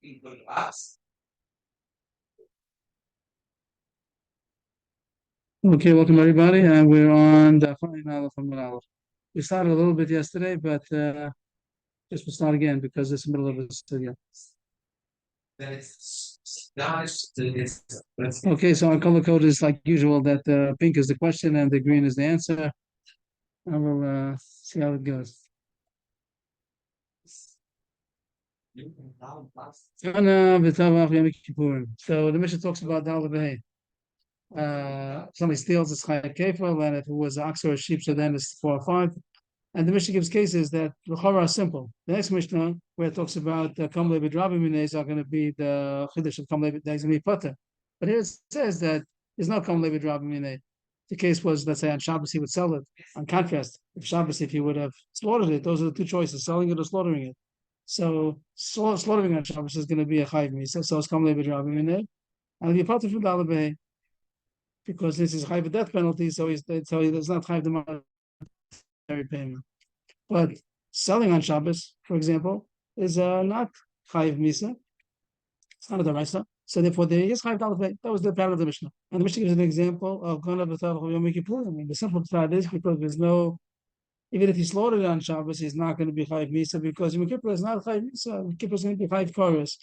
Okay, welcome everybody, and we're on the final from Aleph. We started a little bit yesterday, but just we'll start again because it's the middle of the studio. Okay, so our color code is like usual that pink is the question and the green is the answer. And we'll see how it goes. So the mission talks about Dal somebody steals a chayat kefil, and if it was ox or a sheep, so then it's 4 or 5. And the Mishnah gives cases that the are simple. The next Mishnah, where it talks about Kam Levi Drabim Minez, are going to be the Chiddush of Kam Levi, that's going to be Pata. But here it says that there's no Kam Levi Drabim Minez. The case was, let's say, on Shabbos he would sell it. On contrast, if he would have slaughtered it, those are the two choices, selling it or slaughtering it. So slaughtering on Shabbos is going to be a Chayv Misa, so it's Kam Levi Drabim Minez. And the Pata from Dalabeh, because this is Chayv death penalty, so he does not Chayv the monetary payment. But selling on Shabbos, for example, is not Chayiv Misa. It's not a Daraisa. So therefore, there is Chayiv Dalad. That was the pattern of the Mishnah. And the Mishnah gives an example of Gana B'Tav Yom Kippur. I mean, the simple fact is because there's no, even if he slaughtered on Shabbos, he's not going to be Chayiv Misa because Yom Kippur is not Chayiv Misa. Yom Kippur is going to be Chayiv Koros.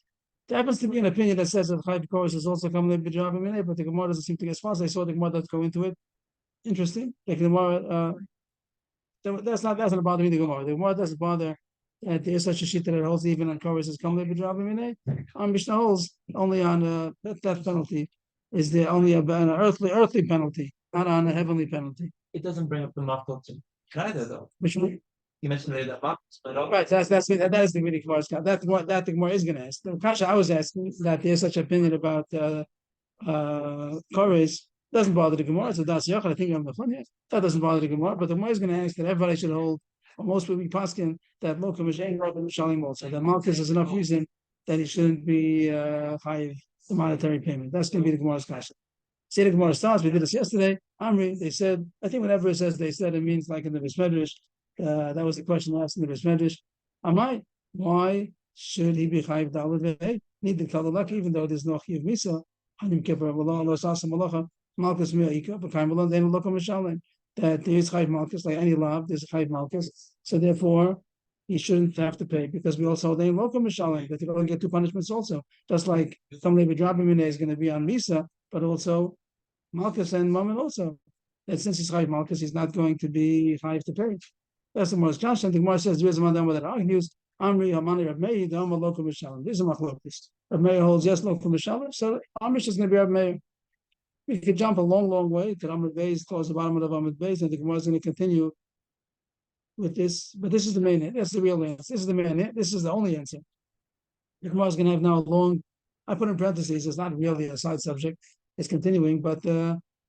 There happens to be an opinion that says that Chayiv Koros is also coming to B'Drab Mineh, but the Gemara doesn't seem to get as far as I saw the Gemara doesn't go into it. Interesting. Like the Gemara. That's not bother me. The Gemara doesn't bother that there is such a sheet that it holds even on Koros as Kamle B'Drabim. On Mishnah holds only on that penalty is there only an earthly penalty, not on a heavenly penalty. It doesn't bring up the mafkot either, though. Which one? You mentioned that mafkot, right? That is the really Gemara's that the Gemara is going to ask. The Kasha I was asking that there's such opinion about Koros. Doesn't bother the Gemara. It's a Das Yochad. I think I'm the fun here. That doesn't bother the Gemara. But the Gemara is going to ask that everybody should hold, or most people be paskin, that Mokum Mishain Rabbi Mishalim also. That Malchus is enough reason that he shouldn't be high the monetary payment. That's going to be the Gemara's question. See the Gemara starts. We did this yesterday. Amri, they said, I think whenever it says they said, it means like in the Bismedrish. That was the question asked in the Bismedrish. Amai, why should he be chayiv dalad? Need the kalalak, even though there's no chiv misa. Hanim kippur Allah lo sasam malacha. Malchus Me'ika, but Kaimalan, they don't look on Mishalim. That there is Chayv Malchus, like any love, there's a Chayv Malchus. So therefore, he shouldn't have to pay because we also they look on Mishalim, that you don't get two punishments also. Just like Tamle B'Drabim is going to be on Misa, but also Malchus and Mammon also. That since he's Chayv Malchus, he's not going to be Chayv to pay. That's the Gemara's Johnson. The Gemara says there is a man done with that argues. Amri Hamani Rav Meir, the Amma local Mishalim. These are Machlokes. Rav Meir holds yes local Mishalim. So Amish is going to be Rav Meir. We could jump a long, long way to Amud Beis, towards the bottom of Amud Beis, and the Gemara is going to continue with this. But this is the main answer. That's the real answer. This is the main answer. This is the only answer. The Gemara is going to have now a long, I put in parentheses, it's not really a side subject. It's continuing, but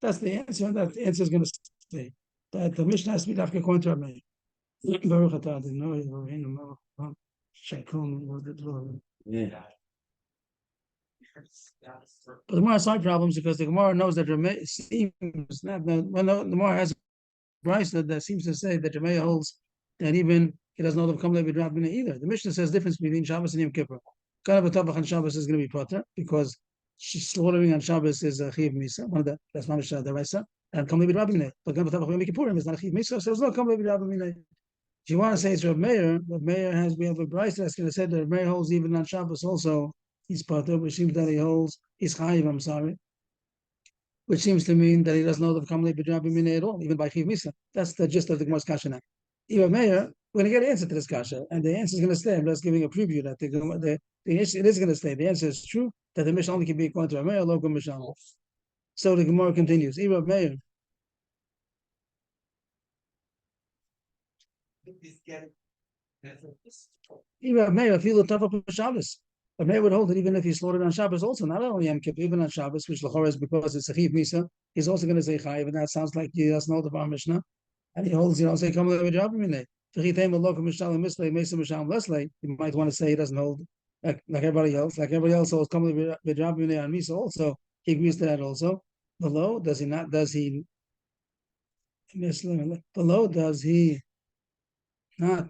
that's the answer. And that answer is going to stay. That the Mishnah has to be left according to Rabbi. Yeah. But the Gemara has side problems because the Gemara knows that the Gemara has a price that seems to say that Rameh holds that even he doesn't know the Kam Levi Drabina either. The Mishnah says difference between Shabbos and Yom Kippur. Kind of a tabach on Shabbos is going to be potter because slaughtering on Shabbos is a chiv misa. That's mamish the Raisa and Kam Levi Drabina. But Gan B'Tabach Yom Kippurim is not a chiv misa, so there's no Kam Levi Drabina. If you want to say it's Rav Meir we have a price that's going to say that Rav Meir holds even on Shabbos also. He's potter, which seems that he holds, he's chayiv, I'm sorry. Which seems to mean that he doesn't know the Kamle B'Drabim at all, even by Chiv Misa. That's the gist of the Gemara's Kasha now. Even Meir, we're going to get an answer to this Kasha, and the answer is going to stay. I'm just giving a preview that it is going to stay. The answer is true, that the Mishnah only can be according to Meir, local Mishnah. So the Gemara continues. Even Meir. Even Meir, if you look tough up for Shabbos. But Meir would hold that even if he slaughtered on Shabbos also, not only Yom Kippur, even on Shabbos, which L'chorah is because it's a Chiv Misa, he's also going to say Chayiv, and that sounds like he doesn't know the Bar Mishnah. And he holds, say, come with a job in it. You might want to say he doesn't hold like everybody else. Like everybody else holds come with a job on Misa also. He agrees to that also. Below, does he not? Does he? Below, does he not?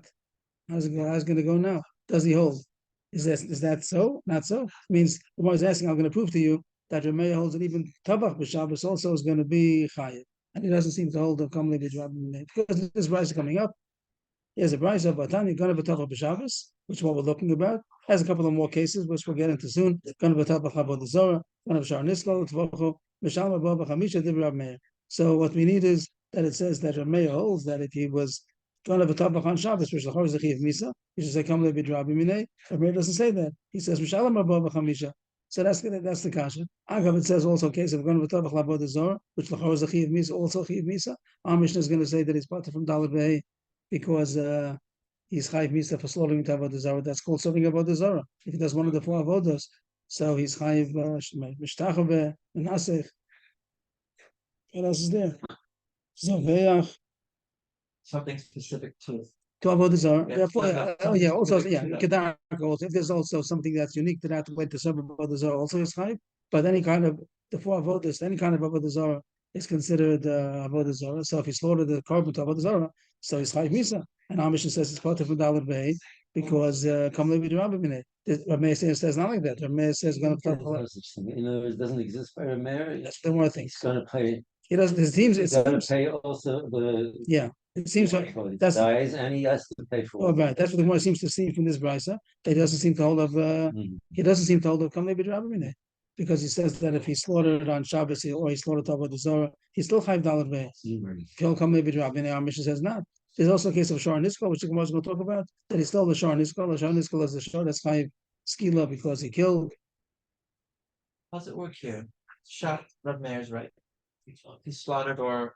How's it going to go now? Does he hold Is that so? Not so. It means the one is asking, I'm going to prove to you that Rameya holds that even Tabach b'Shabbos also is going to be chayiv, and he doesn't seem to hold the Kamli b'Drabim because this price is coming up. Here's a price of Batani Gana b'Tabach b'Shabbos, which is what we're looking about. Has a couple of more cases which we'll get into soon. Gana b'Tabach Chabod Zora, Gana b'Shar Niskal Tvocho, B'Shalom Bava Chamisha Div Rav Meir. So what we need is that it says that Rav Meir holds that if he was Gana b'Tabach on Shabbos, which is the Chorz Misa, he should say Kamli b'Drabim Minei. Rav Meir doesn't say that. He says B'Shalom Bava Chamisha. So that's the kasha. Agav, it says also case of Gana b'Tabach Labod Zora, which the Chorz Misa also Chiv Misa. Our Mishnah is going to say that he's part from Dalet B'Hei because he's chayiv misa for slaughtering to avodah zarah. That's called serving avodah zarah. If he does one of the four avodas, so he's chayiv mishtachave and nasech. What else is there? Zoveach Something specific to. to avodah zarah. Yeah, Therefore, also Kedar. kedar also. If there's also something that's unique to that way to serve avodah zarah, also is chayiv. But any kind of the four avodas, any kind of avodah zarah is considered avodah zarah. So if he slaughtered the carbon to avodah zarah, so he's chayiv misa. And our mission says it's part of Dalet Bey because come live with Rabbi. Rav Meir says not like that. Rav Meir says going to In other words, doesn't exist by Rav Meir. That's the more things. He's going to pay. He doesn't. His teams. He's going to pay also the. Yeah, it seems like that's dies, and he has to pay for. Oh, right. That's what the more seems to see from this brisa. That he doesn't seem to hold of. He doesn't seem to hold of come live with Rabbi because he says that if he slaughtered on Shabbos or he slaughtered Avodah Zorah, he's still chayv Dalet Bey. He'll come live with Rabbi. Our mission says not. There's also a case of Shor Niskal, which the Gemara is going to talk about, that he stole the Shor Niskal. The Shor Niskal is the Shor that's chayiv skila because he killed. How's it work here? Shot Rav Meir's right. He slaughtered or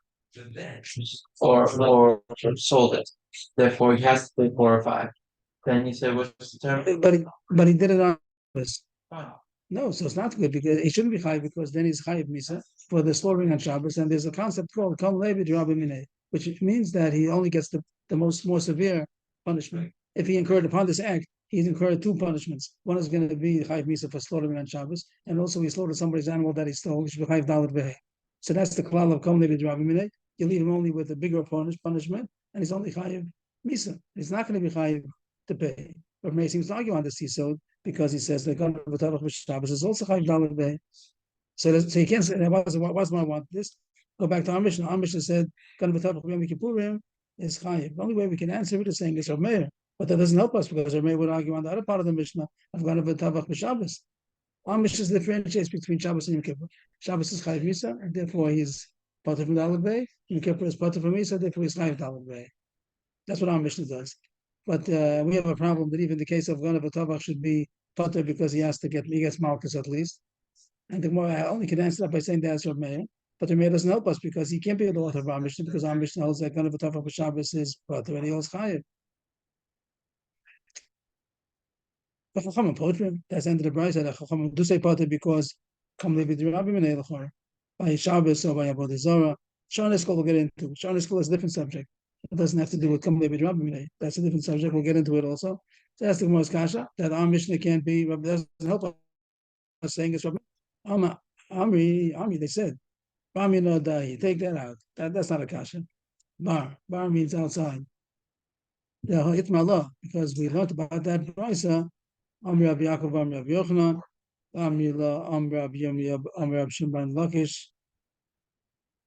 sold it. Therefore, he has to pay 4 or 5. Then you say, what's the term? But he did it on purpose. Oh. No, so it's not good because he shouldn't be chayiv because then he's chayiv misa for the slaughtering on Shabbos, and there's a concept called Kol Levi Rabbi Minei, which means that he only gets the more severe punishment. If he incurred upon this act, he's incurred 2 punishments. One is going to be chayiv misa for slaughtering on Shabbos, and also he slaughtered somebody's animal that he stole, which should be chayiv Dalet B'Hei. So that's the klal of Kol Levi Rabbi Minei. You leave him only with a bigger punishment, and he's only chayiv misa. He's not going to be chayiv to pay. But Meir seems to argue on this yisod because he says that God Shabbos is also chayiv Dalet B'Hei. So you can't say what's my want this. Go back to our Mishnah. Our Mishnah said God Yom Kippurim is chayiv. The only way we can answer it is saying it's Rav Meir, but that doesn't help us because Rav Meir would argue on the other part of the Mishnah of God b'Shabbos. Our Mishnah differentiates between Shabbos and Yom Kippur. Shabbos is chayiv misa, and therefore he's part of Dalet B'Hei. Yom Kippur is part of misa, therefore he's chayiv Dalet B'Hei. That's what our Mishnah does. But we have a problem that even the case of Ganav Tavach should be potter because he gets Malchus at least. And the more I only can answer that by saying that's Rav Meir. But the Meir doesn't help us because he can't be the author of our Mishnah because our Mishnah holds that Ganav Tavach Shabbos is potter and he holds chayiv. But Chachamim potter, that's the end of the brayz. That Chachamim do say potter because come live with Rabbi Minei l'chor by Shabbos or by Avodah Zorah. Shor Niskal we'll get into. Shor Niskal is a different subject. It doesn't have to do with come live with Rabbi Minei. That's a different subject. We'll get into it also. So that's the Gemara's kasha that our Mishnah can't be. Rabbi doesn't help us saying it's Rabbi. Amri, they said. Bami no dahi. Take that out. That's not a kasha. Bar means outside. Yeah, it's my law because we learned about that brisa. Amri Rabbi Yaakov, Amri Rabbi Yochanan, Amri Rabbi Yom, Amri Rabbi Shimon Lakish.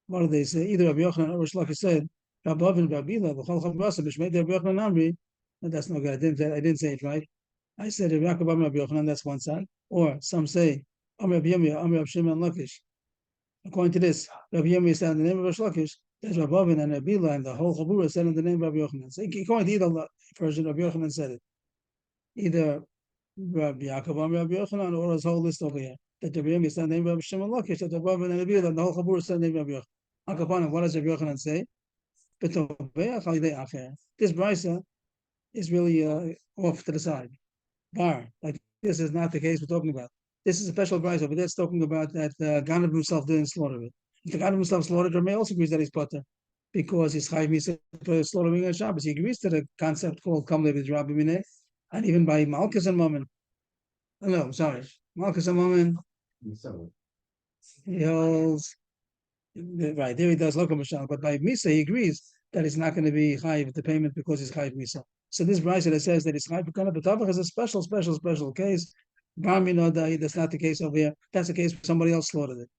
What do they say? Either Rabbi Yochanan or Rish Lakish said, Rabbi Avin, Rabbi Ila, B'chol Chavrasa, B'shmei Rabbi Yochanan Amri. That's not good. I didn't say it right. I said Rabbi Yaakov, Amri Rabbi Yochanan. That's one side. Or some say Amri Rabbi Yom, Amri Rabbi Shimon Lakish. According to this, Rabbi Yom said in the name of Rish Lakish. There's Rabbi Avin and Rabbi Ila, and the whole Chabura said in the name of Rabbi Yochanan. So according to either version, Rabbi Yochanan said it. Either Rabbi Yaakov, Rabbi Yochanan, or his whole list over here. That Rabbi Yom said in the name of Rabbi Shimon Lakish, that Rabbi Avin and Rabbi Ila, and the whole Chabura said in the name of Rabbi Yochanan. What does Rabbi Yochanan say? This brisa is really off to the side. Like this is not the case we're talking about. This is a special brisa, but that's talking about that Ganav himself didn't slaughter it. If the Ganav himself slaughtered, Rav Meir also agrees that he's potter because he's chayiv misa for slaughtering on Shabbos. He agrees to the concept called Kamle with Rabbi Minei, and even by Malchus and Mammon. No, sorry, Malchus and Mammon. He holds. Right, there he does local mashal, but by Misa he agrees that he's not going to be chayiv the payment because he's chayiv Misa. So this brisa that says that it's chayv b'kana b'tavach is a special case. That's not the case over here. That's the case where somebody else slaughtered it.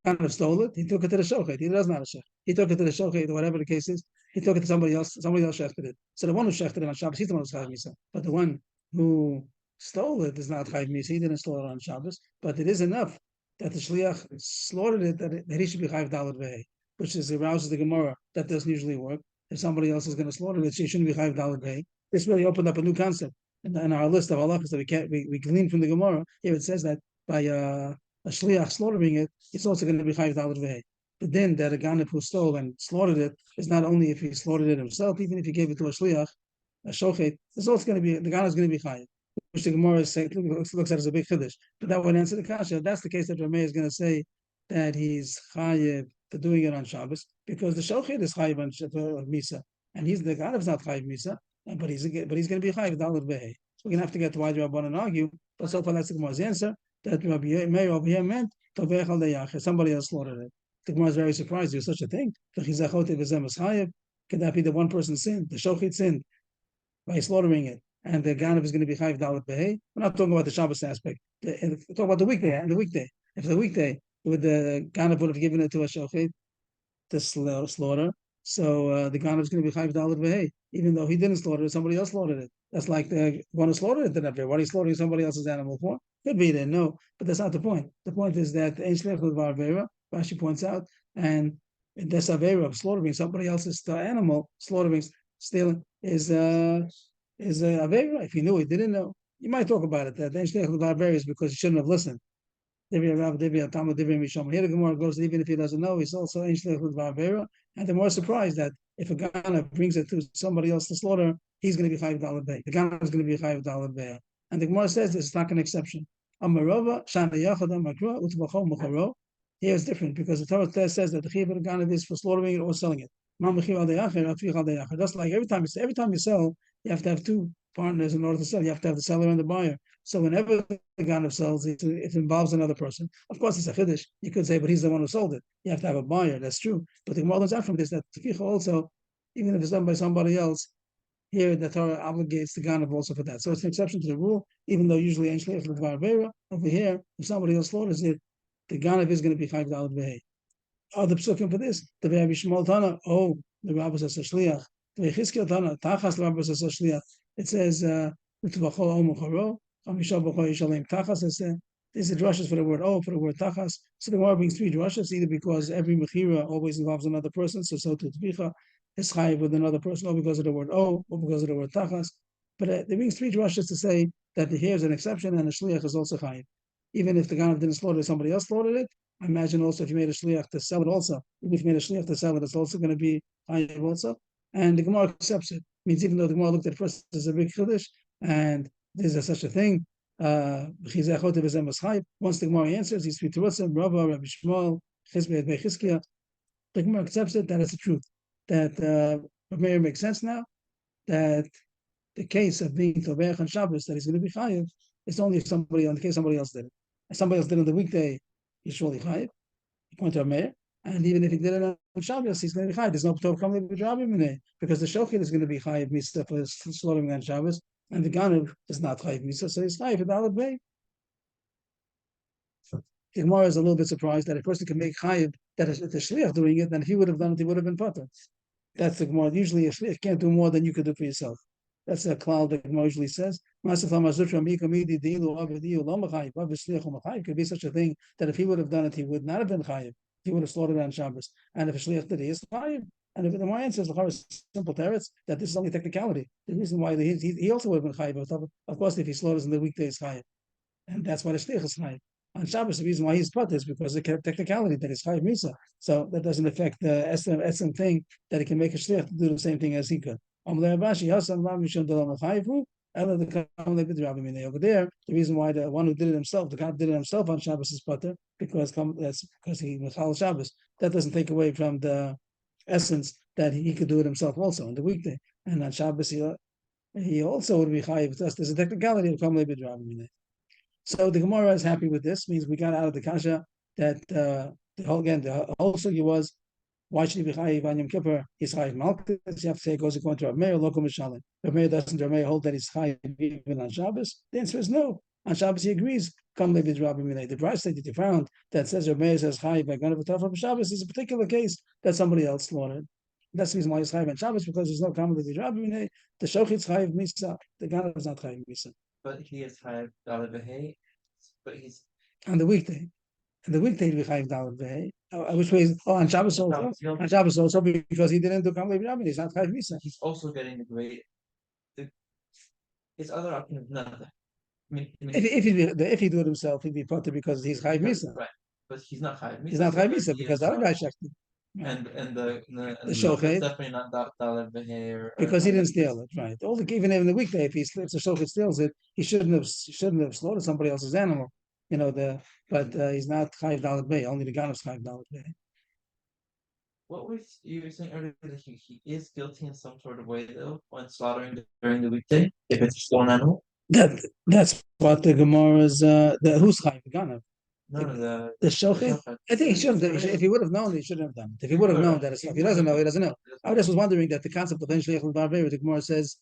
Kind of stole it. He took it to the shochet. He doesn't have a shech. He took it to the shochet, whatever the case is. He took it to somebody else. Somebody else shechted it. So the one who shechted it on Shabbos, he's the one who's chayv misa. But the one who stole it is not chayv misa. He didn't slaughter it on Shabbos. But it is enough that the shliach slaughtered it that he should be chayv dalad vehei, which is arouses the Gemara. That doesn't usually work. If somebody else is going to slaughter it, she shouldn't be chayv dalad vehei. This really opened up a new concept in our list of halachas that we glean from the Gemara. Here it says that by a shliach slaughtering it, it's also going to be chayv dalad vehei. But then that a ganef who stole and slaughtered it is not only if he slaughtered it himself, even if he gave it to a shliach, a shochet, it's also going to be the ganef is going to be chayiv, which the Gemara is saying, looks at as a big chiddush. But that would answer the kasha. That's the case that Rameh is going to say that he's chayiv for doing it on Shabbos because the shochet is chayiv on misa, and the ganef is not chayiv misa, but he's going to be chayiv dalad vehei. So we're going to have to get to why the Rabban and argue. But so far that's the Gemara's answer that Rabbi Meir over here meant tovech al dayach, somebody else slaughtered it. The Gemara is very surprised there's such a thing. Could that be the one person sinned? The shochet sinned by slaughtering it, and the ganav is going to be chayiv dalat behei. We're not talking about the Shabbos aspect. We're talking about the weekday. And the weekday, if the weekday the ganav would have given it to a shochet to slaughter, so the ganav is going to be chayiv dalat behei, even though he didn't slaughter it, somebody else slaughtered it. That's like the one who slaughtered it didn't have. What are you slaughtering somebody else's animal for? Could be there, no, but that's not the point. The point is that the Ein Shliach Rashi points out, and this avera of slaughtering somebody else's animal, stealing is a avera. If you knew, he didn't know. You might talk about it. That the avera is because you shouldn't have listened. Here the Gemara goes, even if he doesn't know, he's also avera, and they're more surprised that if a Gana brings it to somebody else to slaughter, he's going to be chayiv dalad vehei. The Gana is going to be chayiv dalad vehei, and the Gemara says this is not an exception. Here it's different because the Torah says that the chiyuv of the ganav is for slaughtering it or selling it. Just like every time you sell, you have to have two partners in order to sell. You have to have the seller and the buyer. So whenever the ganav sells, it involves another person. Of course, it's a chiddush. You could say, but he's the one who sold it. You have to have a buyer. That's true. But the Gemara learns out from this that also, even if it's done by somebody else, here the Torah obligates the ganav also for that. So it's an exception to the rule, even though usually Ein Shliach L'Dvar Avera, over here, if somebody else slaughters it, the ganav is going to be chayiv dalad vehei. The psukim for this, the Rabbi Shmuel Tana, the Rabbi says a shliach. The Chizkiel Tana, tachas Rabbi says a shliach. It says, "Utvachol omucharo, chamisha b'chol yishalem tachas." These are drushes for the word for the word tachas. So the Gemara brings three drushes, either because every mechira always involves another person, so to tvicha is chayiv with another person, or because of the word or because of the word tachas. But they brings three drushes to say that here is an exception, and the shliach is also chayiv. Even if the ganav didn't slaughter it, somebody else slaughtered it. I imagine also if you made a shliach to sell it also, even if you made a shliach to sell it, it's also going to be chayiv also. And the Gemara accepts it. Means even though the Gemara looked at first as a big chiddush, and there's such a thing, once the Gemara answers, these three terutzim, Rava, Rabbi Shmuel, Chizkiah, the Gemara accepts it, that is the truth. That Meir makes sense now, that the case of being Tovech on Shabbos, that he's going to be chayiv, it's only if somebody else did it. If somebody else did it on the weekday, he's surely chayiv. He pointed to Meir, and even if he did it on Shabbos, he's going to be chayiv. There's no Tov Kamma B'Drabim because the shochet is going to be chayiv misa for slaughtering on Shabbos, and the ganav is not chayiv misa, so he's chayiv for dalad vehei. The Gemara is a little bit surprised that a person can make chayiv that is the shliach doing it, then if he would have done it, he would have been patur. That's the Gemara. Usually, a shliach can't do more than you could do for yourself. That's a cloud that Gemara usually says. Could be such a thing that if he would have done it, he would not have been chayiv. He would have slaughtered on Shabbos. And if a shliach did, he is chayiv. And if the Gemara answers the simple teretz that this is only technicality. The reason why he also would have been chayiv. Of course, if he slaughters in the weekday, is chayiv, and that's why the shliach is chayiv. On Shabbos, the reason why he's put is because of the technicality that is chayiv misa. So that doesn't affect the essence thing that he can make a shliach to do the same thing as he could. Over there, the reason why the one who did it himself, the guy who did it himself on Shabbos is patur because he was Chal Shabbos. That doesn't take away from the essence that he could do it himself also on the weekday. And on Shabbos, he also would be chayiv. There's a technicality of Kamei B'Drabim. So the Gemara is happy with this. Means we got out of the kasha that the whole sugya was Why should he be chayiv on Yom Kippur? He's chayiv malchus. You have to say it goes according to Rav Meir, local mishalim. Rav Meir doesn't. Rav Meir hold that he's chayiv even on Shabbos. The answer is no. On Shabbos he agrees. Come live with Rabbi Minei. The price that you found that says Rav Meir says chayiv by ganav v'taf on Shabbos is a particular case that somebody else slaughtered. That's the reason why he's chayiv on Shabbos, because there's no common with Rabbi Minei. The shochit's chayiv misa. The ganav is not chayiv misa. But he is chayiv daled v'hei. But he's On the weekday. And the weekday we chayiv daled v'hei. Which way? On Shabbos also. On Shabbos also because he didn't do common with Rabbi Minei. He's not chayiv misa. He's also getting the great. His other option is nothing. If he do it himself, he'd be potter because he's chayiv misa. Right, but he's not chayiv misa. He's not chayiv misa because the other guy checked it. And the shochet definitely not daled v'hei because he didn't steal it. Right. Even in the weekday, if he slips, the shochet steals it, he shouldn't have slaughtered somebody else's animal. But he's not chayiv daled v'hei. Only the ganav's chayiv daled v'hei. What was you were saying earlier that he is guilty in some sort of way though when slaughtering during the weekday if it's a stolen animal? That's what the Gemara's who's chayiv ganav. No, The shochet. I think he shouldn't. If he would have known, he shouldn't have done it. If he would have known that it's if he doesn't know, he doesn't know. I just was wondering that the concept of shliach l'barber, the Gemara says,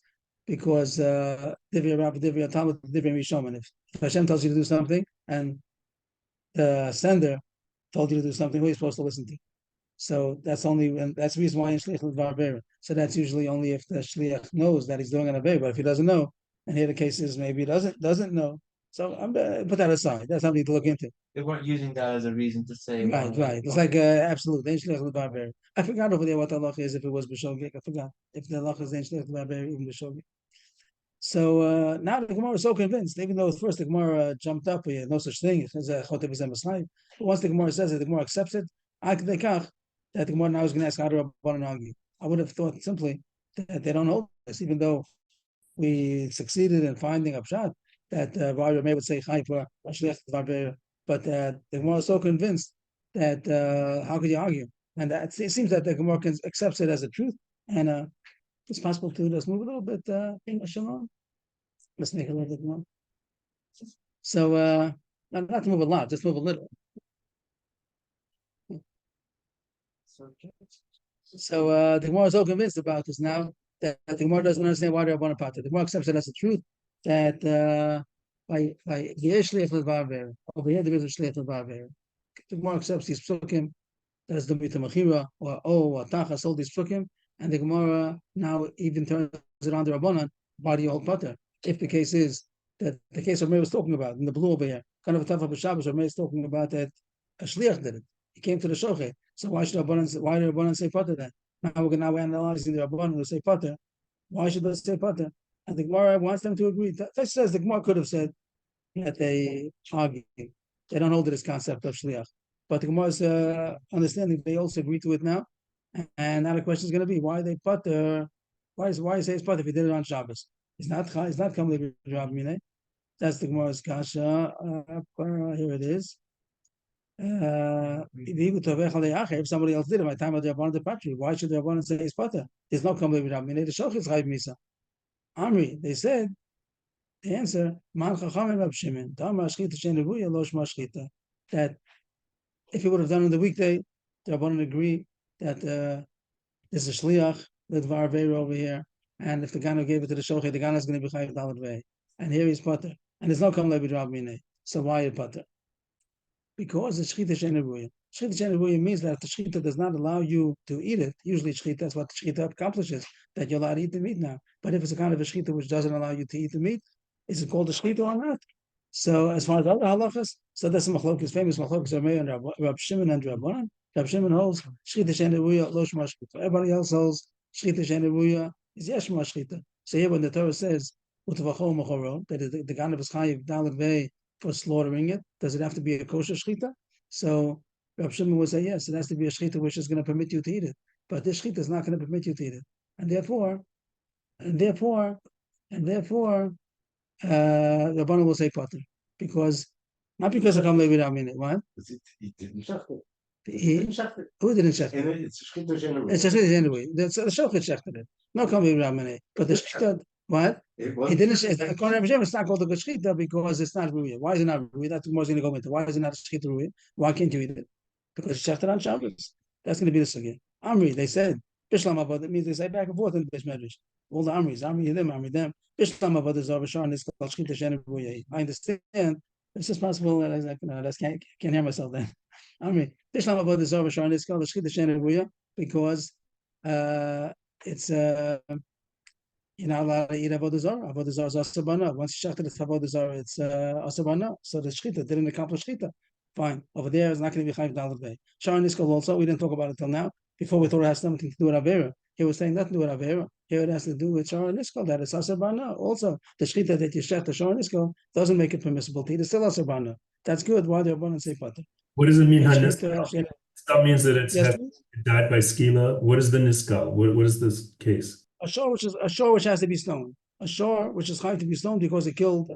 because divya Rav, divya Talmud, divya Mishoman. If Hashem tells you to do something and the sender told you to do something, who are you supposed to listen to? So that's the reason why in shliach l'barber. So that's usually only if the shliach knows that he's doing an avei. But if he doesn't know, and here the case is maybe he doesn't know. So I'm put that aside. That's something to look into. They weren't using that as a reason to say. Right. It's like absolute. I forgot over there what the halacha is if it was b'shogeg. I forgot if the halacha is shliach l'barber even b'shogeg. So now the Gemara is so convinced, even though at first the Gemara jumped up, we had no such thing as a chotev b'zem. But once the Gemara says it, the Gemara accepts it. That the Gemara now is going to ask how to Rabbanan argue. I would have thought simply that they don't hold this, even though we succeeded in finding a pshat that Rabbi Meir would say chai for shliach l'barber. But the Gemara is so convinced that how could you argue? And it seems that the Gemara accepts it as a truth, and it's possible to just move a little bit. Let's make a little bit more. So not to move a lot, just move a little. So the Gemara is so convinced about this now that the Gemara doesn't understand why they're one apart. The Gemara accepts it as a truth that by shliach l'barber over here there is a shliach l'barber. The Gemara accepts these psukim that is the machira or tachas, all these psukim, and the Gemara now even turns it on the Rabbanan. Why do you hold pater? If the case is that the case Rav Meir was talking about in the blue over here, kind of a tafa b'Shabbos, Rav Meir is talking about that a shliach did it. He came to the shochet. So why should Rabbanan say pater then? Now we're analyzing the Rabbanan who say pater. Why should they say pater? And the Gemara wants them to agree. That says the Gemara could have said that they argue. They don't hold to this concept of shliach. But the Gemara's understanding, they also agree to it now. And now the question is going to be, why they pater? Why say it's pater if he did it on Shabbos? It's not coming to Rabbi Minei. That's the Gemara's kasha. Here it is. If somebody else did it, by the time of the Rabbanan departure, why should the Rabbanan say it's pater? There's no coming to Rabbi Minei. The shoch is chayiv misa. Amri, they said, the answer, Man Chachamim Rab Shimon, that if he would have done it on the weekday, the Rabbanan agree that there's a shliach, the Dvar Veira over here, and if the Gano gave it to the Shochet, the Gano is going to be chayiv daled vei. And here he's pater. And there's no kamei b'Rab Minei. So why is pater? Because the shchita she'ein ruya. Shchita she'ein ruya means that if the shchita does not allow you to eat it, usually shchita, that's what the shchita accomplishes, that you're allowed to eat the meat now. But if it's a kind of a shchita which doesn't allow you to eat the meat, is it called a shchita or not? So as far as other halachas, so that's the machlokes, famous machlokes Rav Meir and Rab Shimon and Rabbanan. Rab Shimon holds shchita she'ein ruya lo shma shchita. Everybody else holds shchita she'ein ruya is yesh shma shchita. So here when the Torah says utavachol machoro, that the ganav is chayiv daled vei for slaughtering it, does it have to be a kosher shchita? So Rab Shimon would say yes, it has to be a shchita which is going to permit you to eat it. But this shchita is not going to permit you to eat it, and therefore, Rabbanan will say pater, because not because of kamei b'Rab Minei. What? He didn't shacht it. Who didn't shecht it? It's a shchita she'ein ruya. It's a shchita anyway. The shochet shechted it. No kamei b'Rab Minei. But the shchita, what? He didn't. According to Rabbi Shimon, it's not called a good shchita because it's not ruya. Why is it not ruya? That's what going to go into. Why is it not shchita ruya? Why can't you eat it? Because it's shechted on Shabbos. That's going to be the sugya. Amri, they said, Bishlam Abad, that means they say back and forth in the Beis Medrash. All the Amris, Amri them. Bishlam Abad is over Shar, and it's called Shchita Shenebuya. I understand. It's just possible that I was like, no, I can't hear myself then. Amri, Bishlam Abad is over Shar, and it's called Shchita Shenebuya because it's you're not allowed to eat avodah zarah. Avodah zarah is asabana. Once you shechted avodah zarah, it's asabana. So the shechita didn't accomplish shechita. Fine. Over there, it's not going to be chayv dalad bay. Sharon Niskal also, we didn't talk about it till now. Before we thought it has something to do with avera. He was saying nothing to do with avera. Here it has to do with Sharon Niskal, that it's asabana. Also, the shechita that you shech the Sharon Niskal doesn't make it permissible to eat. It's still asabana. That's good. Why the abundant say pater? What does it mean? Shechita, That means that it's yes, died by skila. What is the niskal? What is this case? a shore which has to be stoned. A shore which is chayv to be stoned because it killed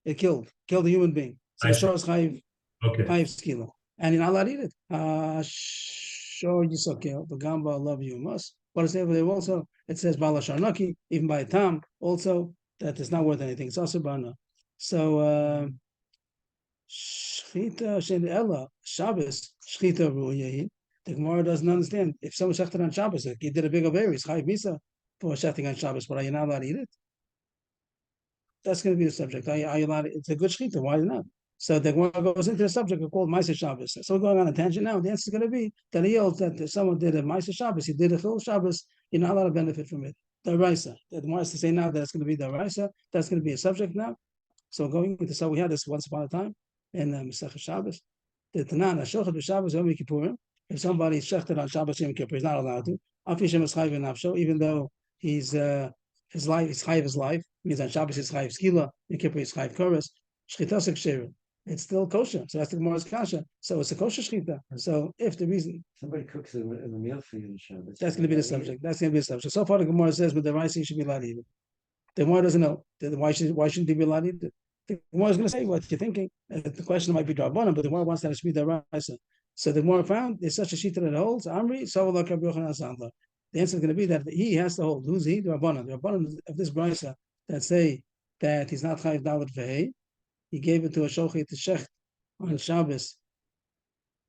a human being. So a shore is chayv skila. And you're not allowed to eat it. Shore yisakel, the gamba love you must. But it's there also, it says bala sharnaki, even by a tam, also that it's not worth anything. It's also bana. So shchita shen ella Shabbos shchita ruyayin. The Gemara doesn't understand. If someone shechted on Shabbos, like he did a big berry, it's chayv misa for shechting on Shabbos, but are you not allowed to eat it? That's going to be the subject. Are you allowed to, it's a good shechita, why not? So the Gemara goes into the subject called Ma'aser Shabbos. So we're going on a tangent now. The answer is going to be that he holds that if someone did a Ma'aser Shabbos, he did a Chil Shabbos, you're not allowed to benefit from it. The Raisa. The Gemara is to say now that it's going to be the Raisa. That's going to be a subject now. So going into, so we had this once upon a time in Masechah Shabbos. The Tanan, Ashochet b'Shabbos Yom Kippurim. If somebody shechted on Shabbos Yom Kippur, he's not allowed to. Afishem is chayv nafsho, even though he's his life is chayv his life. Means on Shabbos is chayv skila, Yom Kippur is chayv koros. Shchitasek shira. It's still kosher. So that's the Gemara's kasha. So it's a kosher shchita. So if the reason Somebody cooks a meal for you in Shabbos. that's going to be the subject. That's going to be the subject. So far the Gemara says with the rice he should be allowed to eat it. The Gemara doesn't know. Why shouldn't he be allowed to eat it? The Gemara is going to say what you're thinking. The question might be Drabanan, but the Gemara wants that it should be the rice. So the Gemara found there's such a shita that holds Amri, so like Rabbi Yochanan Sandler. The answer is going to be that he has to hold. Who's he? The Rabbanan. The Rabbanan of this brisa that say that he's not chayv dalet v'hei. He gave it to a shochet to shech on Shabbos,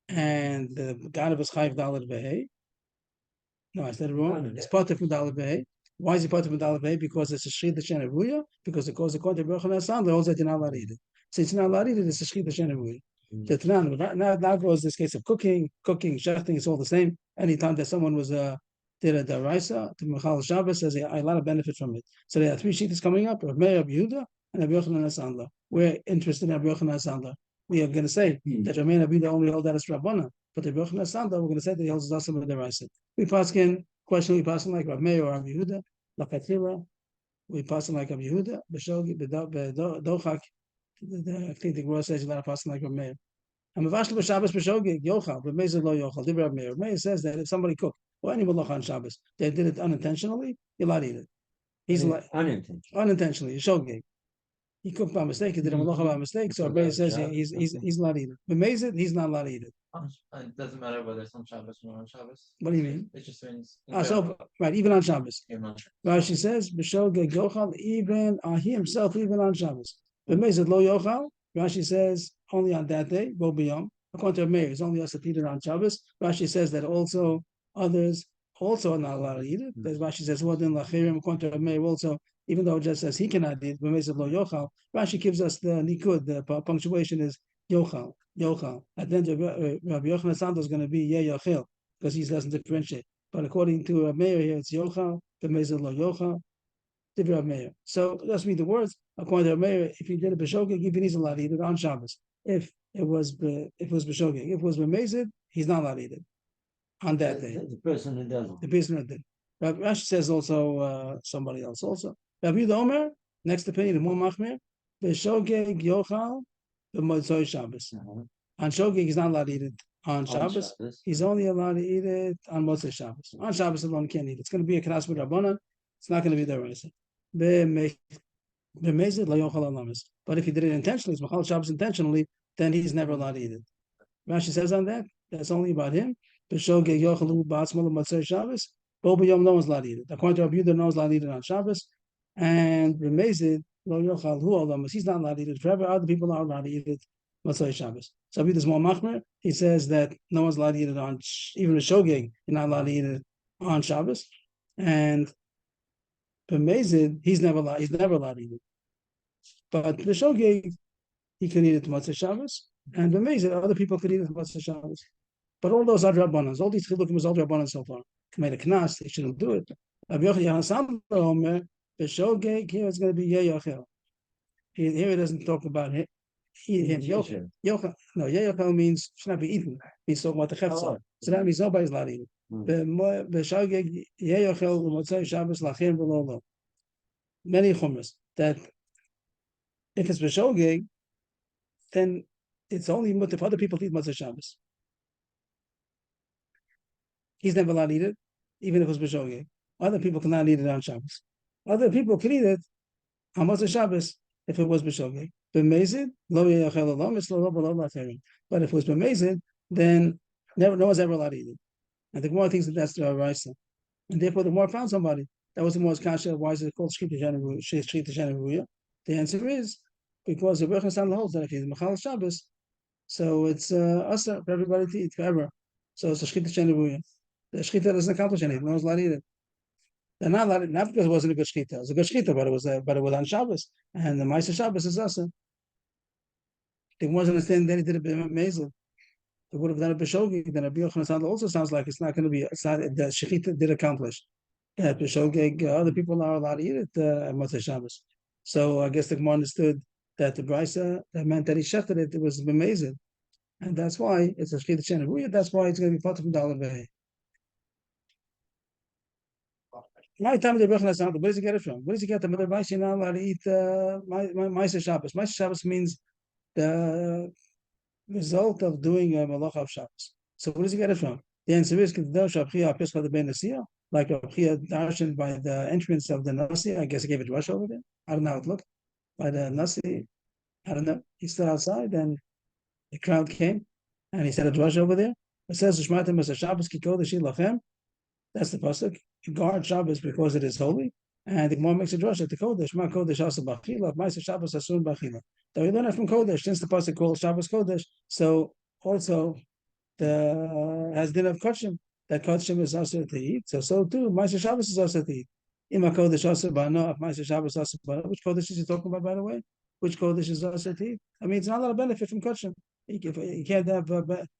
and the God of his chayv dalet v'hei. No, I said it wrong. It's potter from dalet v'hei. Why is he potter from dalet v'hei? Because it's a shchita sheneruya. Because it goes according to Rabbi Yochanan Sandler, holds that you're not allowed to eat it. Since you're not allowed to eat it, it's a shchita sheneruya. The Tanan now goes this case of cooking, shechting, it's all the same. Anytime that someone was did a daraisa to Michal Shabbos, says I a lot of benefit from it. So there are three sheets coming up: Rav Meir, Rabbi Yehuda, and Rabbi Yochanan Sandler. We're interested in Rabbi Yochanan Sandler. We are going to say that Rav Meir and Rabbi Yehuda only hold that as Rabbana, but Rabbi Yochanan Sandler, we're going to say that he holds also with the daraisa. We pass in like Rav Meir or Rabbi Yehuda, Lakatira. We pass like Rabbi Yehuda, Beshogi, Bedochak. I think the Gemara says you're not passing like Rav Meir. And Mavashli b'Shabbos b'Shogeg Yochal b'Meizer lo Yochal. Dibra Meir. Meir says that if somebody cooked or any malacha on Shabbos, they did it unintentionally, you're allowed to eat it. He's like unintentionally. Shogeg. He cooked by mistake. He did a malacha by mistake. So Meir says he's allowed to eat it. B'Meizer, he's not allowed to eat it. It doesn't matter whether it's on Shabbos or not on Shabbos. What do you mean? It just means. So right, even on Shabbos. Rashi says b'Shogeg Yochal, even he himself, even on Shabbos. B'Meizer lo Yochal. Rashi says only on that day, Bo B'Yom. According to Meir, it's only us to eat it on Shabbos. Rashi says that also others also are not allowed to eat it. As Rashi says, well, then Lachirim, according to Meir also, even though it just says he cannot eat, but Meir lo Yochal, Rashi gives us the nikud, the punctuation is Yochal. At the end of Rabbi Yochanan Sandler is going to be Ye Yochel, because he doesn't differentiate. But according to Meir here, it's Yochal, the Meir lo Yochal. So let's read the words. According to Meir, if he did a b'shogeg, even he's allowed to eat it on Shabbos. If it was b'shogeg, if it was b'mezid, he's not allowed to eat it on that day. The person who does it. The person who did. Rashi says also somebody else also. Rabbi Yehuda Omer, next opinion, more machmir, b'shogeg yochal b'motzoi Shabbos. On shogeg, he's not allowed to eat it on Shabbos. He's only allowed to eat it on Motzei Shabbos. On Shabbos alone, he can't eat it. It's going to be a knas with Rabbanan. It's not going to be the Raisa. But if he did it intentionally, it's Machal Shabbos intentionally, then he's never allowed to eat it. Rashi says on that, that's only about him. No one's allowed to eat it. According to Rabbi Yehuda, no one's allowed to eat it on Shabbos. And Remezid, he's not allowed to eat it. Forever, other people are allowed to eat it Motzei Shabbos. So if there's more machmer, he says that no one's allowed to eat it on, even a shogeg, you're not allowed to eat it on Shabbos. And b'mezid, he's never allowed to eat it. But the shogeg, he can eat it Motzei Shabbos, and b'mezid, other people could eat it Motzei Shabbos. But all those are drabanas. All these chilukim is all drabanas so far. Made a knas, they shouldn't do it. Rabbi Yochanan Omer, b'shogeg, here it's going to be yeyachel. Here it doesn't talk about him. Yochel means should not be eaten. Means talking about the chefza. So that means nobody's allowed to eat it. B'shogeg yeyochel l'motzei Shabbos lachem v'lo. Many chumras that if it's b'shogeg, then it's only mutter for other people to eat motzei Shabbos. He's never allowed to eat it, even if it was b'shogeg. Other people cannot eat it on Shabbos. Other people can eat it on motzei Shabbos if it was b'shogeg. B'mezid, lo yeyachel alom, it's lo below laterim. But if it was b'mezid, then no one's ever allowed to eat it. And the Gemara thinks that that's the Raisa. And therefore, the more found somebody, that was the more kasha. Why is it called Shchita Sheneruya? The answer is because the Rebbe Hassan holds that if he's Machal Shabbos, so it's asa for everybody to eat forever. So it's a Shchita Sheneruya. The Shchita doesn't accomplish anything. No one's allowed to eat it. They're not allowed, not because it wasn't a good shchita. It was a good shchita, but it was on Shabbos, and the Ma'aser Shabbos is asa. They wasn't understanding that he did it b'mezel. They would have done it b'shogeg. Then Rabbi Yochanan also sounds like it's not going to be. It's not the shechita did accomplish. B'shogeg, other people are allowed to eat it at Motzei Shabbos. So I guess the Gemara understood that the brisa that meant that he shechted it. It was b'mezel, and that's why it's a shechita sheneruya. That's why it's going to be part of Daled Vehei. My time the Rebbe Hassan, where does he get it from? Where does he get the mother brisa? You're not allowed to eat Ma'aser Shabbos. Ma'aser Shabbos means the result of doing a malacha of Shabbos. So where does he get it from? The answer is like Rabchia darshan by the entrance of the Nasi. I guess he gave a drush over there. I don't know how it looked. By the Nasi, I don't know. He stood outside and the crowd came and he said a drush over there. It says Shmatim as a Shabbos ki kodesh lachem. That's the pasuk. You guard Shabbos because it is holy. And the Gemara makes a drush at the Kodesh. Ma Kodesh asa b'achila. Ma'aser Shabbos asun b'achila. So we learn it from Kodesh. Since the pasuk calls Shabbos Kodesh, so also the has din of Kodshim. That Kodshim is also to eat. So too, Ma'aser Shabbos is also to eat. Ima Kodesh asa b'ano. Ma'aser Shabbos asa b'ano. Which Kodesh is he talking about, by the way? Which Kodesh is also to eat? I mean, it's not a lot of benefit from Kodshim. You can't have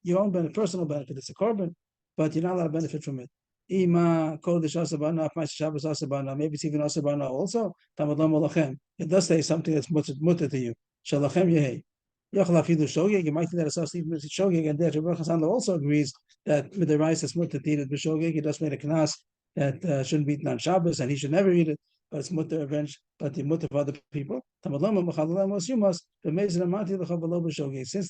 your own benefit, personal benefit. It's a korban, but you're not allowed to benefit from it. Ima Kodesh Asabana, Ma'aser Shabbos Asabana, maybe it's even Asabana also. Tamadlam Olachem. It does say something that's mutter to you. Shalachem Yehei. Yochel Afidu Shogeg. You might think that it's also even Shogeg, and there Rebbe Hassan also agrees that with the rice that's mutter to eat it b'Shogeg. He just made a knas that shouldn't be eaten on Shabbos, and he should never eat it. But it's mutter revenge, but the mutter for other people. Since the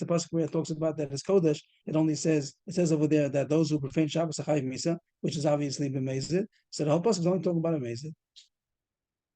pasuk where it talks about that it's kodesh, it says over there that those who profane Shabbos are chayiv misa, which is obviously b'mezid. So the whole pasuk is only talking about a mezid.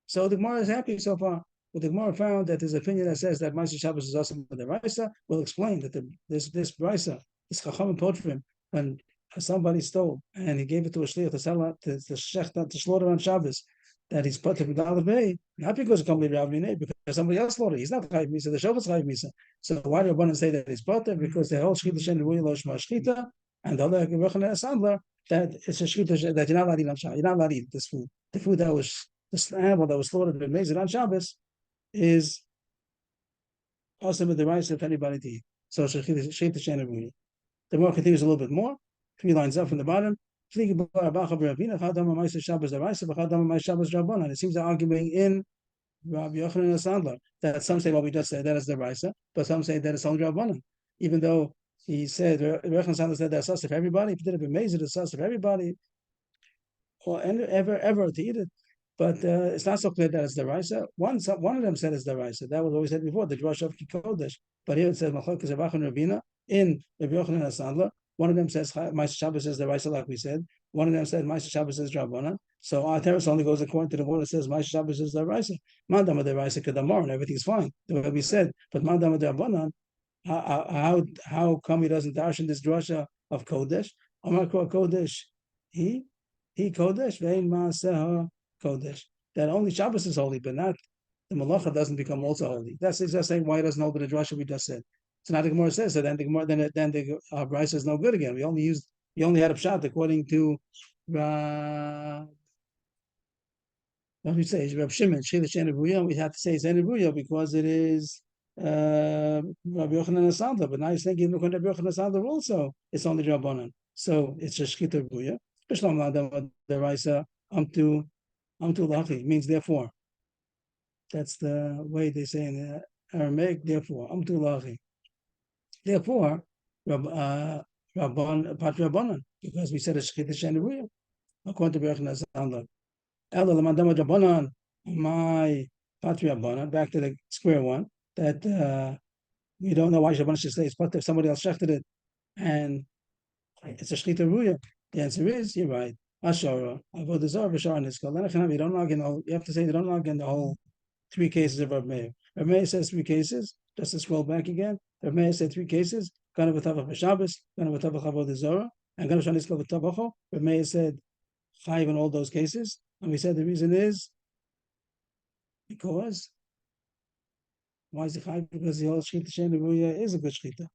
So the Gemara is happy so far. But the Gemara found that his opinion that says that Ma'aser Shabbos is also the Raisa will explain that this Raisa, this Chacham and Potrim, when somebody stole and he gave it to a shliach to sell to slaughter on Shabbos, that he's put to be Daled Vehei, not because it can't be Rav Minei, because somebody else slaughtered. He's not Chayiv Misa, the Shofet's Chayiv Misa. So why do Rabbanan say that he's Potter? Because the whole Shchita Sheneruya Lo Shma Shchita, and the other Rebbe Sandler, that it's a Shchita that you're not allowed to eat on Shabbos. You're not allowed to eat this food. The food that was, this animal that was slaughtered and made on Shabbos is awesome with the rice if anybody to eat. So Shchita Sheneruya. The more continues a little bit more, 3 lines up from the bottom. And it seems they're arguing in Rabbi Yochanan and Sandler that some say what we just said, that is the Raisa, but some say that it's only Rabbanan. Even though he said, Rabbi Yochanan and Sandler said that's us of everybody, if you did it b'mezid, it's us of everybody, or ever to eat it. But it's not so clear that it's the Raisa. One of them said it's the Raisa. That was what we said before, the Drush of Kodesh. But here it says, Machlokes Avach and Ravina in Rabbi Yochanan and Sandler. One of them says Ma'aser Shabbos is the Raisa, like we said. One of them said Ma'aser Shabbos is Rabbanan. So our terrace only goes according to the one that says Ma'aser Shabbos is the Raisa. Mandam the Raisa Kedamar, and everything's fine the way we said. But Mandam the Rabbanan, how come he doesn't dash in this drasha of Kodesh? Amar Kodesh, he Kodesh vein Ma'aseha Kodesh. That only Shabbos is holy, but not the Malacha doesn't become also holy. That's just saying why he doesn't hold the drasha we just said. So now the Gemara says, so then the Gemara, then the Brisa is no good again. We only had a pshat according to what we say, Reb Shimon, Shilish Enebuya, we have to say it's Enebuya because it is Rabbi Yochanan Asanda, but now you're saying even Rabbi Yochanan Asanda also, it's only Rabbanan. So it's just Shkita Buya. The Raisa, Amtu Lachi, means therefore. That's the way they say in Aramaic, therefore, Amtu Lachi. Therefore, Pat Rabbanan, because we said it's Shkita Enebuya, according to Rabbi Yochanan Asanda. My Patria back to the square one, that we don't know why Shabbat should say it's but if somebody else shechted it and it's a shchita ruya. The answer is you're right. Ashara, Avodazar, Bashar, Niskal. You don't log in you have to say they don't log in the whole three cases of Rav Meir. Rav Meir says three cases, just to scroll back again. Rav Meir said three cases, Gana B'Tavach B'Shabbos, Gana B'Tavach Avodazar, and Gana B'Shar Niskal B'Tavacho. Rav Meir said Chayiv in all those cases. And we said the reason is because why is it chayiv? Because the whole shchita shein ruya is a good shchita.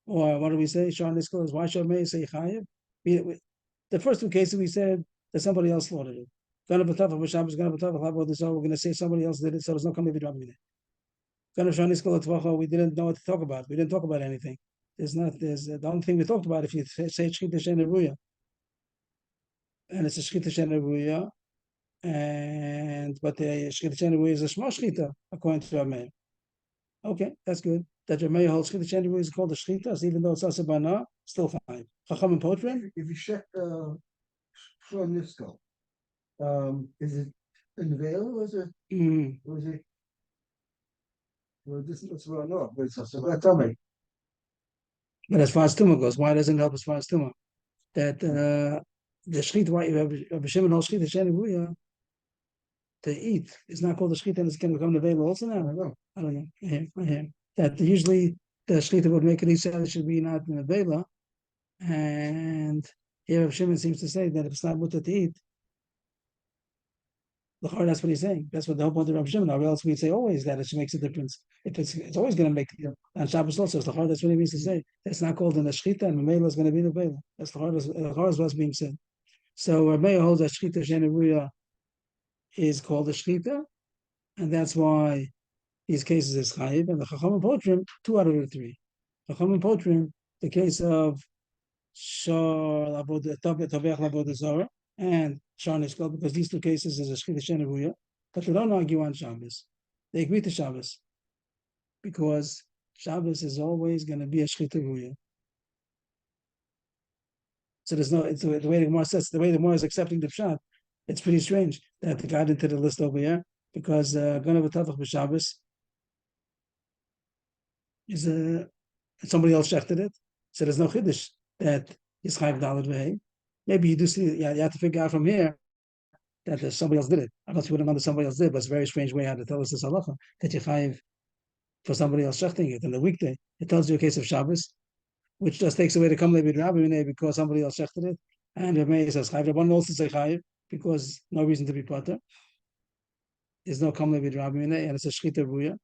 Or what do we say? Shar Niskal is why should Meir say chayiv? The first two cases we said that somebody else slaughtered it. Gonna b'tavach b'Shabbos, gonna b'tavach l'avod zara. We're going to say somebody else did it, so there's no coming dropping it. Gonna shar Niskal l'tvacha. We didn't know what to talk about. We didn't talk about anything. There's the only thing we talked about. If you say shchita shein ruya, and it's a shchita shein ruya. But the shchita shein is a shma shchita according to Rameir. Okay, that's good. That Rameir holds shchita shein is called a shchita, even though it's asabana, still fine. Chacham and Potrim. If you check from this skull, is it in the veil or is it? Or is it? Well, this looks well enough, but it's also tell me. But as far as tumah goes, why doesn't it help as far as tumah? That the shchita, why Rabbi Shimon holds shchita shein to eat is not called a shchita, and it's going to become available also now. I don't know. That usually the shchita would make it easier. It should be not in the vela, and here Rav Shimon seems to say that if it's not mutter to eat, that's what he's saying. That's what the whole point of Rav Shimon. Or else we'd say always that it makes a difference. If it's always going to make on Shabbos also. That's what he means to say. It's not called in the shchita, and Mamela is going to be in the vela. That's the hardest what's being said. So Rav holds that shchita shein ruya is called a shchita, and that's why these cases is chayiv. And the Chacham and Potrim, 2 out of the 3. Chacham and Potrim, the case of Shar Taveach Lavod Zara and Shar Nishkal, because these 2 cases is a shchita shein ruya, but they don't argue on Shabbos. They agree to Shabbos because Shabbos is always going to be a shchita ruya. So there's no. It's the way the Gemara says. The way the Gemara is accepting the pshat. It's pretty strange that they got into the list over here because Gana B'Tavach B'Shabbos is somebody else shechted it, so there's no chiddush that is chayv daled v'hei. Maybe you do see. Yeah, you have to figure out from here that somebody else did it. I don't know if you would have known that somebody else did, but it's a very strange way how to tell us this halacha that you chayv for somebody else shechting it on the weekday. It tells you a case of Shabbos, which just takes away the kamle b'drabbi because somebody else shechted it, and the Meir says chayv. Rabban also say chayv, because no reason to be potter. There's no kamle b'drabbi and it's a shchita ruya.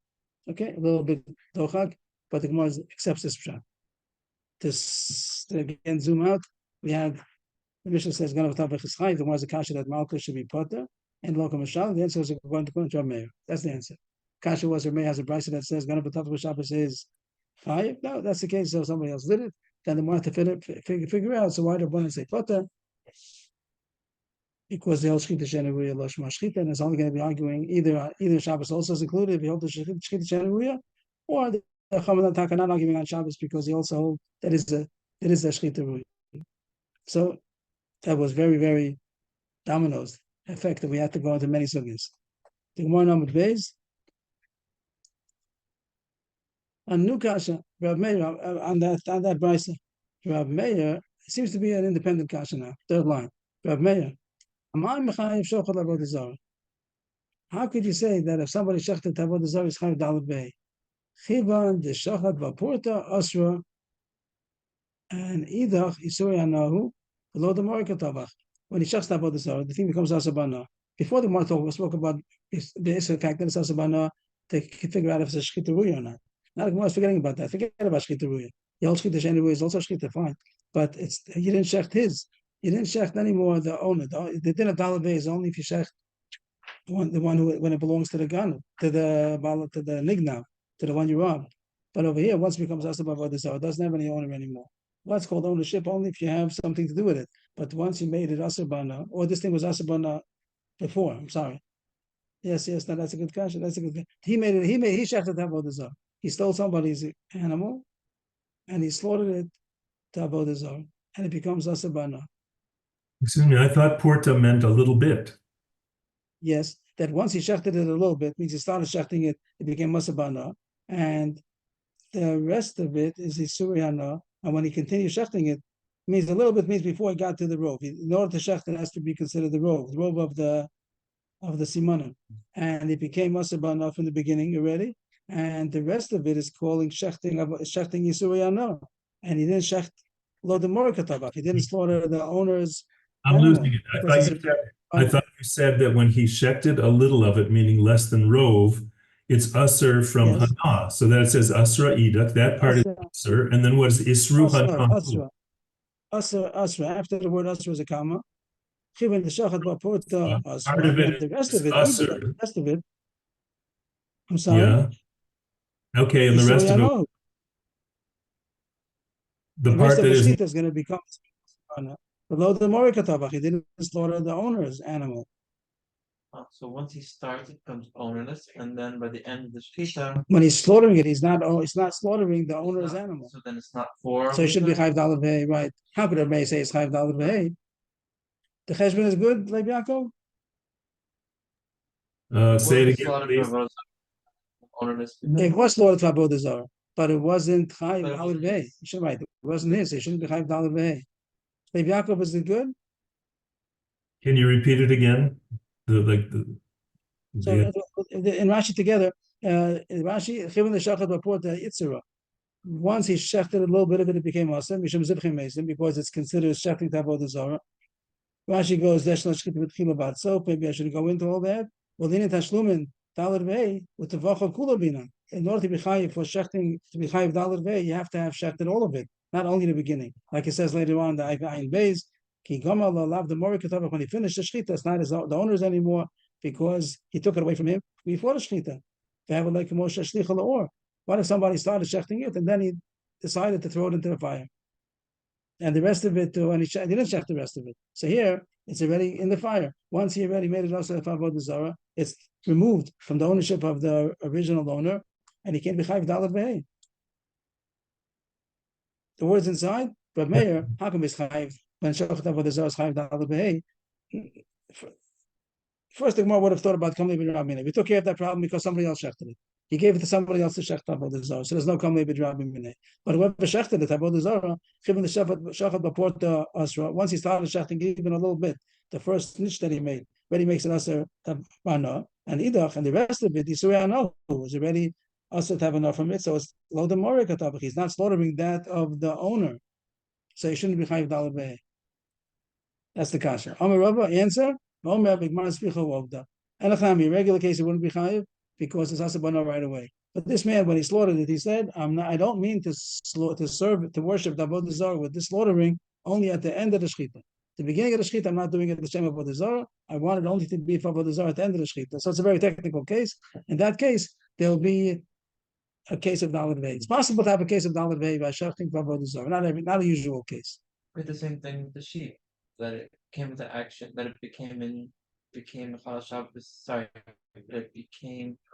Okay, a little bit dochak, but the Gemara accepts this pshat. To again zoom out, we have the Mishnah says Gana B'Tavach is chayiv. The Gemara is a kasha that Malka should be potter and Lo Kamashal. The answer is going to Rav Meir. That's the answer. Kasha was Rav Meir has a brisa that says Gana B'Tavach B'Shabbos is chayiv. No, that's the case. So somebody else did it. Then the Gemara have to figure out. So why did one say potter? Because the whole shchita shein ruya lo shma shchita, and it's only going to be arguing either Shabbos also is included if you hold the shchita shein ruya, or the Chachamim are not arguing on Shabbos because he also hold that is a shchita ruya. So that was very, very dominoes effect that we had to go into many sugyas. The Gemara number Beis, a new kasha Rav Meir on that brisa. Rav Meir seems to be an independent kasha now. Third line, Rav Meir. How could you say that if somebody shechted avodah zarah is chayav daled bey? Chivan de shachat v'porta asra and idach isuri anahu below the market tabach. When he shechts avodah zarah, the thing becomes asabana. Before the Gemara spoke about the fact that it's asabana, they can figure out if it's a shchita ruya or not. Now the Gemara is forgetting about that. Forget about Shchita Ruya. The old Shchita Sheni Ruya is also Shchita, fine. But you didn't shecht his. You didn't shecht anymore the owner. The din of Dalad is only if you shecht the one who, when it belongs to the gun, to the Nignav, to the one you robbed. But over here, once it becomes Asab Avodah Zarah, it doesn't have any owner anymore. What's called ownership only if you have something to do with it. But once you made it Asabana, or this thing was Asabana before, I'm sorry. Yes, no, that's a good question. That's a good question. He shechted Avodah Zarah. He stole somebody's animal and he slaughtered it to Avodah Zarah, and it becomes Asabana. Excuse me, I thought Porta meant a little bit. Yes, that once he shechted it a little bit, means he started shechting it, it became Masabana, and the rest of it is Isuriana, and when he continues shechting it, means a little bit means before he got to the rove. In order to shecht, it has to be considered the rove of the simanim, and it became Masabana from the beginning already, and the rest of it is calling shechting Isuriana, and he didn't shecht lo de Morikatabach, he didn't slaughter the owner's I'm animal, losing it. because I thought you said that when he shechted a little of it, meaning less than rove, it's usr from Yes. hana. So that it says asra idak, that part is usr. And then what is isru hana? Asra. After the word asra is a comma. Given the shachat b'porta asra, Part of it the rest is of it, usr. the rest of it. I'm sorry. Yeah. Okay, and the rest of it, the part that the is shechita is going to become below the morikatabach. He didn't slaughter the owner's animal. So once he starts, it becomes ownerless, and then by the end of the shechita, When he's slaughtering it, he's not slaughtering the owner's animal. so then it's not for. So it should be $5 v'hei, right? How could everybody say it's $5 v'hei? The cheshbon is good, Leib Yaakov? say it again, please. Ownerless. It was slaughtered for Avodah Zarah, but it wasn't $5 v'hei. You should write. It wasn't his. It shouldn't be $5 v'hei. Leib Yaakov, is it good? Can you repeat it again? So in Rashi together, Rashi Chivin the Shachat report the Yitzira. Once he shechted a little bit of it, it became awesome. Mishum Zibchim Mesim, because it's considered shechting to Avodah Zarah. Rashi goes Desh Lashkit with Chilabat. So maybe I should go into all that. Well, then Tashlumin Dalar Vei with the Vacha Kulabina. In order to be chayiv for shechting to be chayiv Dalar Vei, you have to have shechted all of it, not only the beginning. Like it says later on, the Ayin Beis Ki Gama Lav the Mori Ketavach, when he finished the shechita, it's not the owner's anymore, because he took it away from him before the shechita. What if somebody started shechting it and then he decided to throw it into the fire? And the rest of it, when he didn't shecht the rest of it. So here, it's already in the fire. Once he already made it also Avodah Zarah, it's removed from the ownership of the original owner, and he can't be chayiv dalad v'hei. The words inside, but Meir, how come he's chayiv when shochet Avodah Zarah is chayiv dalad v'hei? First, the Gemara would have thought about Kamli B'Rabbi. We took care of that problem because somebody else shechted it. He gave it to somebody else to shecht Avodah Zarah. So there's no Kamli B'Rabbi. But whoever shechted it, Avodah Zarah, given the shachat b'porta asra, once he started shechting even a little bit, the first niche that he made, already makes it asr tabana, and idach, and the rest of it, Yisrael no, was already asr tabana from it. So it's lo de morik atabach. He's not slaughtering that of the owner. So he shouldn't be chayiv dalad v'hei. That's the kasha. Amar Rabba, answer. Regular case, it wouldn't be chayiv because it's asabana right away. But this man, when he slaughtered it, he said, I don't mean to worship the Avodah Zarah with this slaughtering only at the end of the shechita. The beginning of the shechita, I'm not doing it the same Avodah Zarah. I want it only to be for Avodah Zarah at the end of the shechita. So it's a very technical case. In that case, there'll be a case of Dalad Vei. It's possible to have a case of Dalad Vei by shechting for Avodah Zarah. Not a usual case. It's the same thing with the sheep, that it came into action, that it became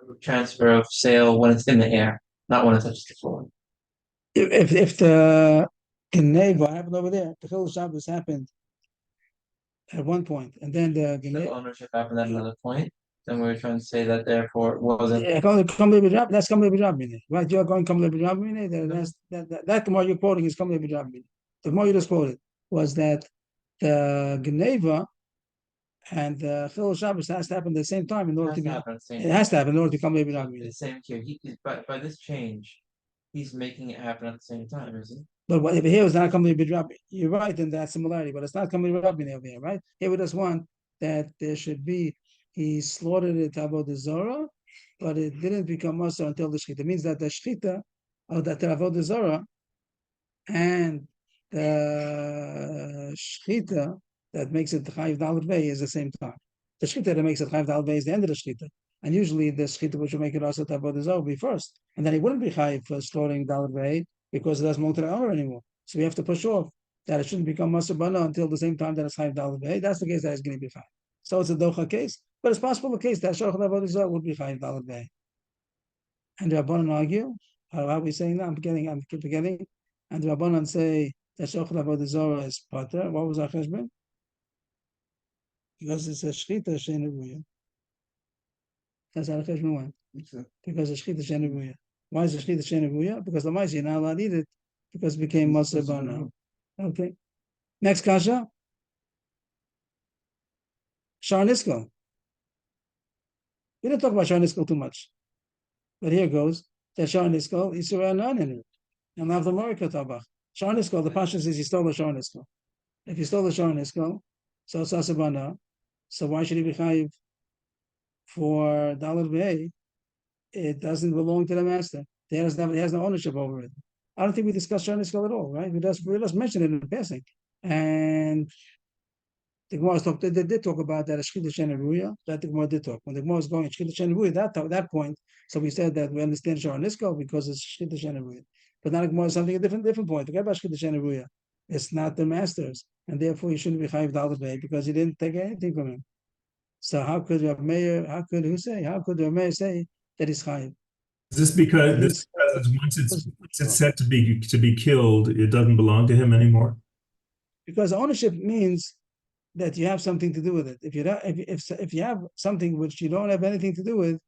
a transfer of sale when it's in the air, not when it touches the floor. If the Geneva happened over there, the Chil Shabbos happened at one point, and then the ownership happened at another point, then we're trying to say that therefore it wasn't. That's Kamli B'Rabbi, right? You're going Kamli B'Rabbi. That Gemara you're quoting is Kamli B'Rabbi. The Gemara you just quoted was that the Geneva and the Chil Shabbos has to happen at the same time in order to be. It has to happen in order to become Levi Rabbi. The same here. By this change, he's making it happen at the same time, isn't it? But what if here was not coming Levi Rabbi? You're right in that similarity, but it's not coming Levi Rabbi over here, right? Here we just want that there should be he slaughtered it Avodah Zarah, but it didn't become Maser until the Shechita. It means that the Shechita, or that the Avodah Zarah, and the Shechita that makes it Chayiv Dalet Bey is the same time. The Shechita that makes it Chayiv Dalet Bey is the end of the Shechita. And usually the Shechita which will make it also Avodah Zarah will be first. And then he wouldn't be Chayiv for slaughtering Dalet Bey because it doesn't belong to the owner anymore. So we have to push off that it shouldn't become Maser Bana until the same time that it's Chayiv Dalet Bey. That's the case that is going to be Chayiv. So it's a Docha case, but it's possible the case that Shochet Avodah Zarah would be Chayiv Dalet Bey. And the Rabbanan argue, how are we saying that? I'm forgetting. And the Rabbanan say that Shochet Avodah Zarah is Pater. What was our cheshbon? Because it's a Shechita Shein Ruya. That's how the cheshbon went. Because it's Shechita Shein Ruya. Why is it Shechita Shein Ruya? Because the Maisi, you're not allowed to eat it because it became Maser Bana. Okay. Next kasha. Shar Niskal. We didn't talk about Shar Niskal too much. But here goes. That Shar Niskal, Yisrael none in it. And have the Morika Tabach. Shar Niskal, the Pasha says he stole the Shar Niskal. If he stole the Shar Niskal, so it's Asabana. So why should he be chayiv for Dalet Bey? It doesn't belong to the master. He has no ownership over it. I don't think we discussed Shar Niskal at all, right? We just mentioned it in passing. And the Gemara did talk about that Shechita Shein Ruya. That the Gemara did talk. When the Gemara was going Shechita Shein Ruya, that point, so we said that we understand Shar Niskal because it's Shechita Shein Ruya. But now the Gemara is something a different point. Forget about Shechita Shein Ruya. It's not the master's, and therefore you shouldn't be chayiv Dalet Bey because you didn't take anything from him. So how could Rav Meir? How could Rav Meir say that he's chayiv? Is this because once it's set to be killed, it doesn't belong to him anymore? Because ownership means that you have something to do with it. If you have something which you don't have anything to do with,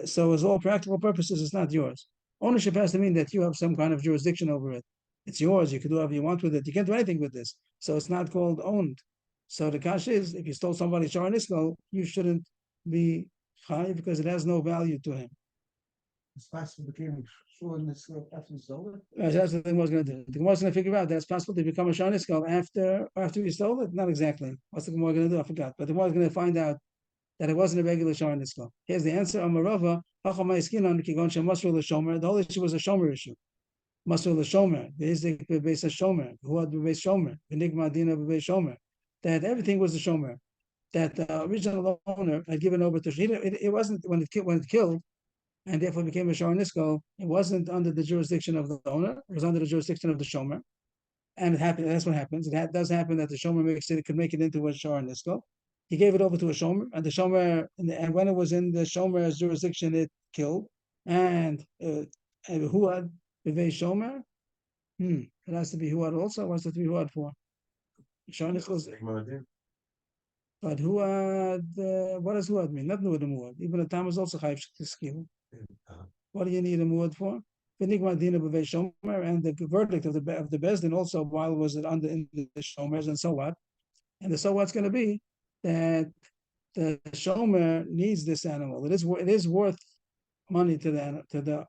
so as all practical purposes, it's not yours. Ownership has to mean that you have some kind of jurisdiction over it. It's yours. You can do whatever you want with it. You can't do anything with this. So it's not called owned. So the kash is, if you stole somebody's Shar Niskal, you shouldn't be chayiv because it has no value to him. It's possible became Shor Niskal after he stole it. That's what the Gemara is going to do. The Gemara is going to figure out that it's possible to become a Shar Niskal after he stole it. Not exactly. What's the Gemara going to do? I forgot. But the Gemara is going to find out that it wasn't a regular Shar Niskal. Here's the answer. Amarava, the whole issue was a Shomer issue. Masur l'shomer, basic base a shomer, who had base shomer, benigma dina base shomer. That everything was a shomer. That the original owner had given over to it wasn't when it killed, and therefore became a Shar Niskal. It wasn't under the jurisdiction of the owner. It was under the jurisdiction of the shomer. And it happened. That's what happens. It does happen that the shomer could make it into a Shar Niskal. He gave it over to a shomer, and the shomer, and when it was in the shomer's jurisdiction, it killed. And who had B'vei Shomer? It has to be Huad also. What's it to be Huad for? Shar Niskal. But Huad, what does Huad mean? Nothing with a Muad. Even a Tam is also Chayiv Skill. What do you need a Muad for? Benigma Dina B'vei Shomer, and the verdict of the Bezdin also, while was it under in the Shomers, and so what? And the so what's going to be that the Shomer needs this animal. It is worth money to the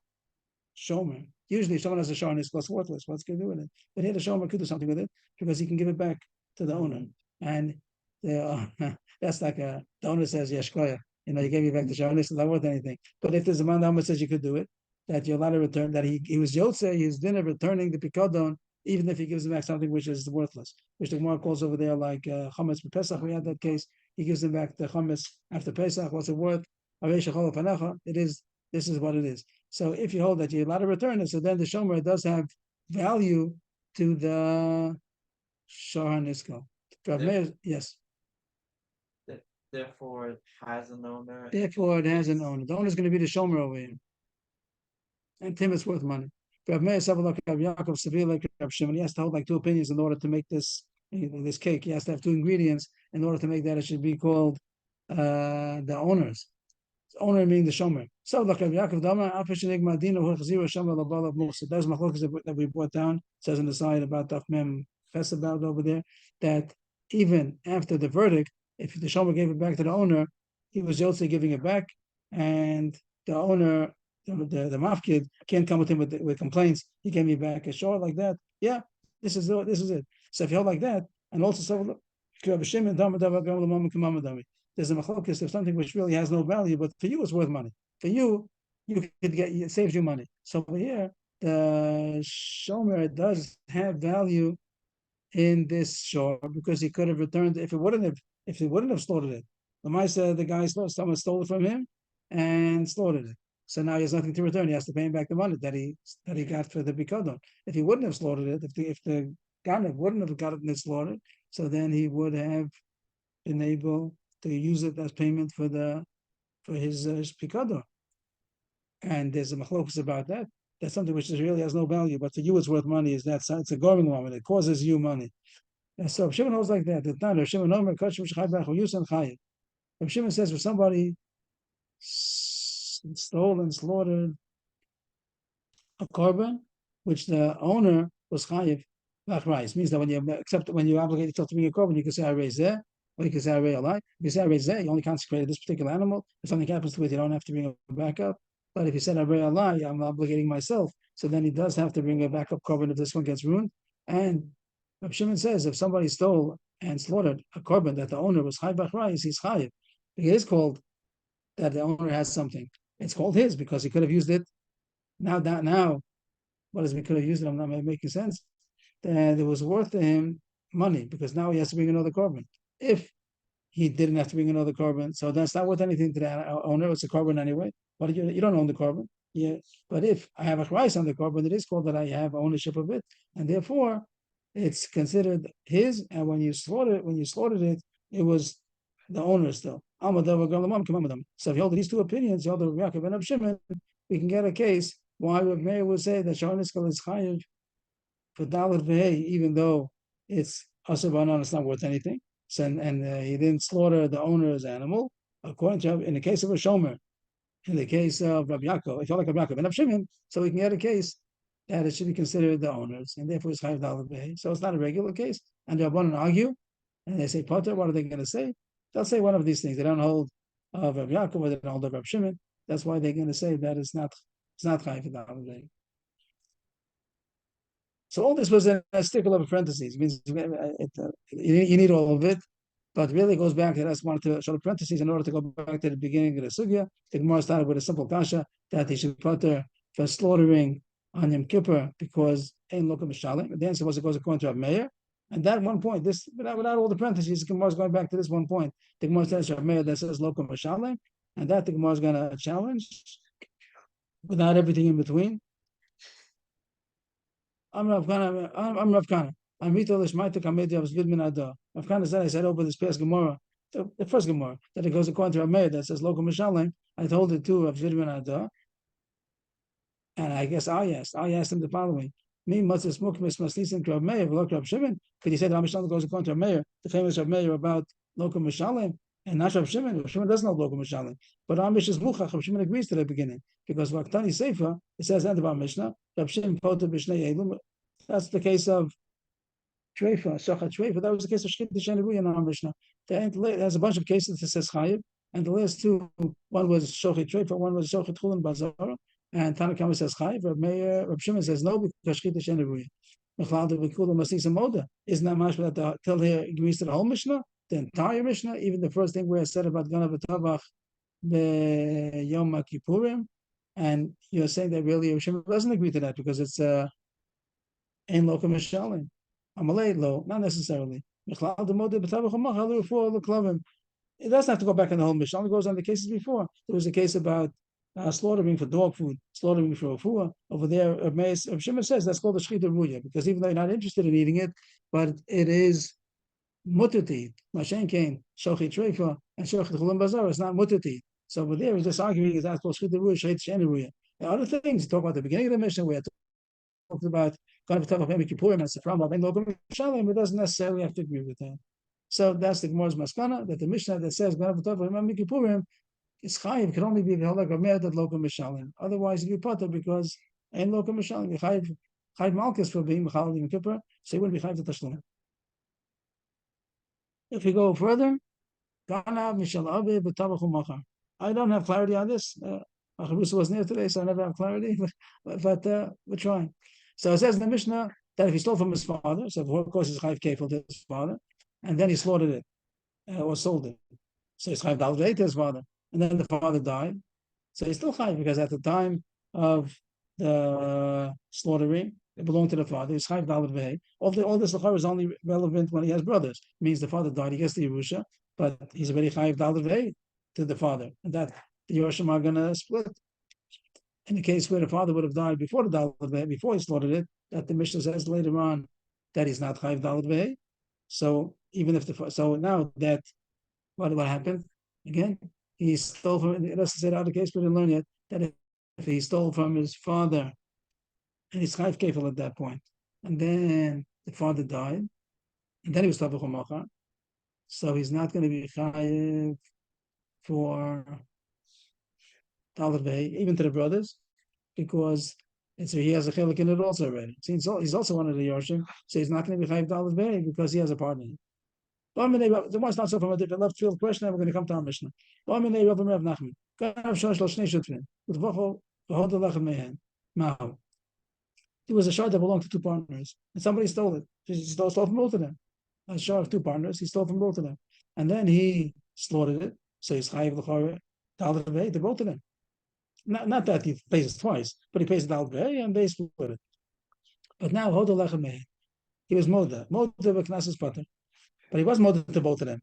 Shomer. Usually, someone has a Shar Niskal, it's worthless. What's going to do with it? But here, the Shomer could do something with it because he can give it back to the owner. And that's like the owner says, Yeshkoya, you gave me back the Shar Niskal, it's not worth anything. But if there's a man that says you could do it, that you're allowed to return, that he was Yotze, he's dinner returning the Pikodon, even if he gives him back something which is worthless, which the Gemara calls over there like Chametz for Pesach. We had that case. He gives him back the Chametz after Pesach. What's it worth? This is what it is. So if you hold that you're allowed to return it, so then the Shomer does have value to the Shar Niskal. Yes. Therefore, it has an owner. Therefore, it has an owner. The owner is going to be the Shomer over here. And Tim, it's worth money. Rav Meir Yaakov Severe like Rav Shimon. He has to hold like two opinions in order to make this cake. He has to have two ingredients in order to make that. It should be called the owners. The owner meaning the shomer. So like Rav Yaakov Dama, there's machlokes that we brought down. It says on the side about Daf Mem Ches about over there that even after the verdict, if the shomer gave it back to the owner, he was Yotze giving it back, and the owner, the mafkid, can't come with him with complaints. He gave me back a shor like that. Yeah, this is it. So if you hold like that, and also there's a machlokes of something which really has no value, but for you it's worth money. For you, you could get it saves you money. So over here, the shomer does have value in this shore because he could have returned if he wouldn't have slaughtered it. The guy someone stole it from him and slaughtered it. So now he has nothing to return. He has to pay him back the money that he got for the Bikadon. If he wouldn't have slaughtered it, if the Ganav wouldn't have gotten it slaughtered, so then he would have been able to use it as payment for his Picador. And there's a machlokus about that. That's something which really has no value, but for you it's worth money. It's a garment moment. It causes you money. And so Shimon knows like that. The Tana Shimon Omer Kachim Shchai Bach Yusan Chayiv. Shimon says if somebody stole and slaughtered a korban, which the owner was chayiv b'achrais, means that when you obligate yourself to bring a korban, you can say I raise there, or you can say I raise a lie. If you say I raise there, you only consecrated this particular animal. If something happens to it, you don't have to bring it back up. But if you said I raise a lie, I'm obligating myself. So then he does have to bring a backup korban if this one gets ruined. And Rav Shimon says if somebody stole and slaughtered a korban that the owner was chayiv b'achrais, he's chayiv. It is called that the owner has something. It's called his because he could have used it. Now, what does he could have used it? I'm not making sense. That it was worth to him money because now he has to bring another korban. If he didn't have to bring another korban, so that's not worth anything to the owner. It's a korban anyway. But you don't own the korban. Yeah. But if I have a price on the korban, it is called that I have ownership of it, and therefore it's considered his. And when you slaughtered it, it was the owner still. So if you hold these two opinions, you hold the Yaakov and Rav Shimon, we can get a case why Rav Meir would say that Shoniskal is chayiv for Dalit V'Hei, even though it's Asur B'Anan, it's not worth anything. So, and he didn't slaughter the owner's animal, according to in the case of a Shomer. In the case of Rabbi Yaakov, if you like Rabbi Yaakov and Rav Shimon, so we can get a case that it should be considered the owners, and therefore it's chayiv Dalit V'Hei. So it's not a regular case. And the Rabbanan argue, and they say Potter. What are they going to say? They'll say one of these things. They don't hold of Rabbi Yaakov, or they don't hold of Rav Shimon. That's why they're going to say that it's not chayiv Dalit V'Hei. So all this was a stickle of parentheses. It means you need all of it, but really goes back. I just wanted to show the parentheses in order to go back to the beginning of the sugya. The Gemara started with a simple kasha that he should Potter for slaughtering on Yom Kippur because ain't lokum mishalim. The answer was it goes according to Rav Meir. And that one point, this without all the parentheses, the Gemara is going back to this one point. The Gemara says Rav Meir that says lokum mishalim, and that the Gemara is going to challenge without everything in between. I'm Rav Kana. I'm Rito Lishmaita Kamedi of Zvid Min Ada. Rav Kana said, I said over this past Gemara, the first Gemara, that it goes according to Rav Meir that says lokum mishalim. I told it to Rav Zvid Min Ada. And I guess I asked him the following. Me Matzah Smukmis Maslisim to Rav Meir, V'lo Rav Shimon, because he said Rav Mishalim goes according to Rav Meir, the famous Rav Meir about lokum mishalim, and not Rav Shimon. Rav Shimon doesn't know lokum mishalim. But our Mishnah's Muchach, Rav Shimon agrees to the beginning. Because Vaktani Sefer, it says end of our Mishnah, Rav Shimon Poter B'Shnei Elum. That's the case of Treifa, Shachat Treifa. That was the case of Shchit Shenarui in our Mishnah. There's a bunch of cases that says Chayiv, and the last two, one was Shochet Treifa, one was Shochet Chulin Bazara, and Tana Kamma says Chayiv. Rav Shimon says no because Shchit Shenarui. Mechlal B'Kula Masisa Moda. Isn't that much that till here agrees to the whole Mishnah, the entire Mishnah, even the first thing where it said about Ganav V'Tavach the Yom Kippurim, and you're saying that really Rav Shimon doesn't agree to that because it's Ein Lokum Mishalim. Amalei Lo, not necessarily. It doesn't have to go back in the whole Mishnah. It goes on the cases before. There was a case about slaughtering for dog food, slaughtering for refuah. Over there, Rav Shimon says that's called a shchita ruya because even though you're not interested in eating it, but it is mutter to eat. Mashen came shochet treifa and shochet chulam bazar. It's not mutter to eat. So over there, he's just arguing is that's called shchita ruya, shchita sheni ruya. The other things talk about the beginning of the Mishnah where talked about God of Kippurim as a problem of lokum mishalim. It doesn't necessarily have to agree with that. So that's the Gemara's maskana that the Mishnah that says God of Kippurim is chayiv can only be like a mer that lokum mishalim. Otherwise, you potter because ain't lokum mishalim. Chayiv malchus for being mechal Yom Kippur, so he wouldn't be chayiv the tashlum. If we go further, Ganav mishal aviv v'tavach u'machar. I don't have clarity on this. Acharusa wasn't here today, so I never have clarity. But we're trying. So it says in the Mishnah that if he stole from his father, so of course he's chayiv kefil to his father, and then he slaughtered it or sold it, so he's chayiv Dalit V'Hei to his father, and then the father died, So he's still chayiv because at the time of the slaughtering, it belonged to the father. He's chayiv dalad v'hei. All this lachar is only relevant when he has brothers. It means the father died, he gets the Yerusha, but he's already chayiv dalad v'hei to the father, and that the Yerushim are gonna split. In the case where the father would have died before the dalad v'hei, before he slaughtered it, that the Mishnah says later on that he's not chayiv dalad v'hei. So even if so now that what happened again? He stole from. Let's say the other case we didn't learn yet that if he stole from his father, and he's chayiv kefil at that point, and then the father died, and then he was tabach u'macha, so he's not going to be chayiv for dalad v'hei, even to the brothers, because he has a chelik in it also already. So he's also one of the Yorshim, so he's not going to be chayiv dalad v'hei because he has a partner. The one not so from a different left field question, and we're going to come to our Mishnah. There was a shard that belonged to two partners, and somebody stole it. He stole from both of them. A shard of two partners, he stole from both of them. And then he slaughtered it, so he's chayiv l'chara dalad v'hei to both of them. Not that he pays it twice, but he pays the dalad v'hei and they split it. But now, hoda lechem mehem. He was moda v'knasas pater. But he was molded to both of them.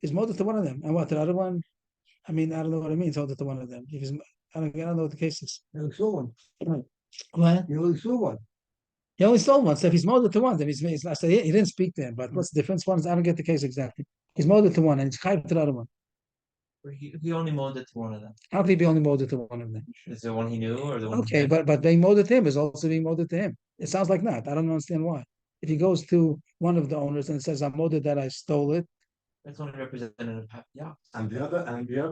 He's molded to one of them. And what, the other one? I mean, I don't know what it means, molded to one of them. If he's, I don't know what the case is. You only saw one. What? You only saw one. He only stole one. So if he's molded to one, then I said he didn't speak there. But what's the difference? One is, I don't get the case exactly. He's molded to one and he's chayiv to the other one. He only molded to one of them. How could he be only molded to one of them? Is the one he knew or the one? Okay, but being molded to him is also being molded to him. It sounds like not. I don't understand why. If he goes to one of the owners and says, I'm molded that I stole it. That's only representative. Yeah. And the other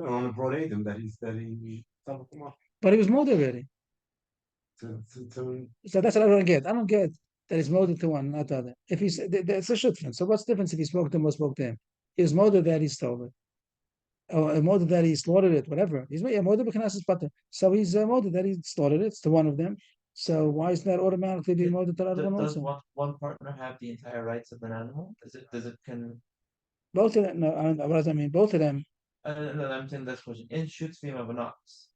owner brought Adam that he But he was molded already. to So that's what I don't get. I don't get that he's molded to one, not the other. If he's, that's a shutfin. So what's the difference if he spoke to him or spoke to him? He was molded that he stole it. Or molded that he slaughtered it, whatever. He's molded b'knasas pater. So he's molded that he slaughtered it. It's to one of them. So why is that automatically being molded to the other one Does also? one partner have the entire rights of an animal? Does it can? Both of them. No, what does that mean? Both of them. No, I'm saying this question. In Shutzvim of an ox,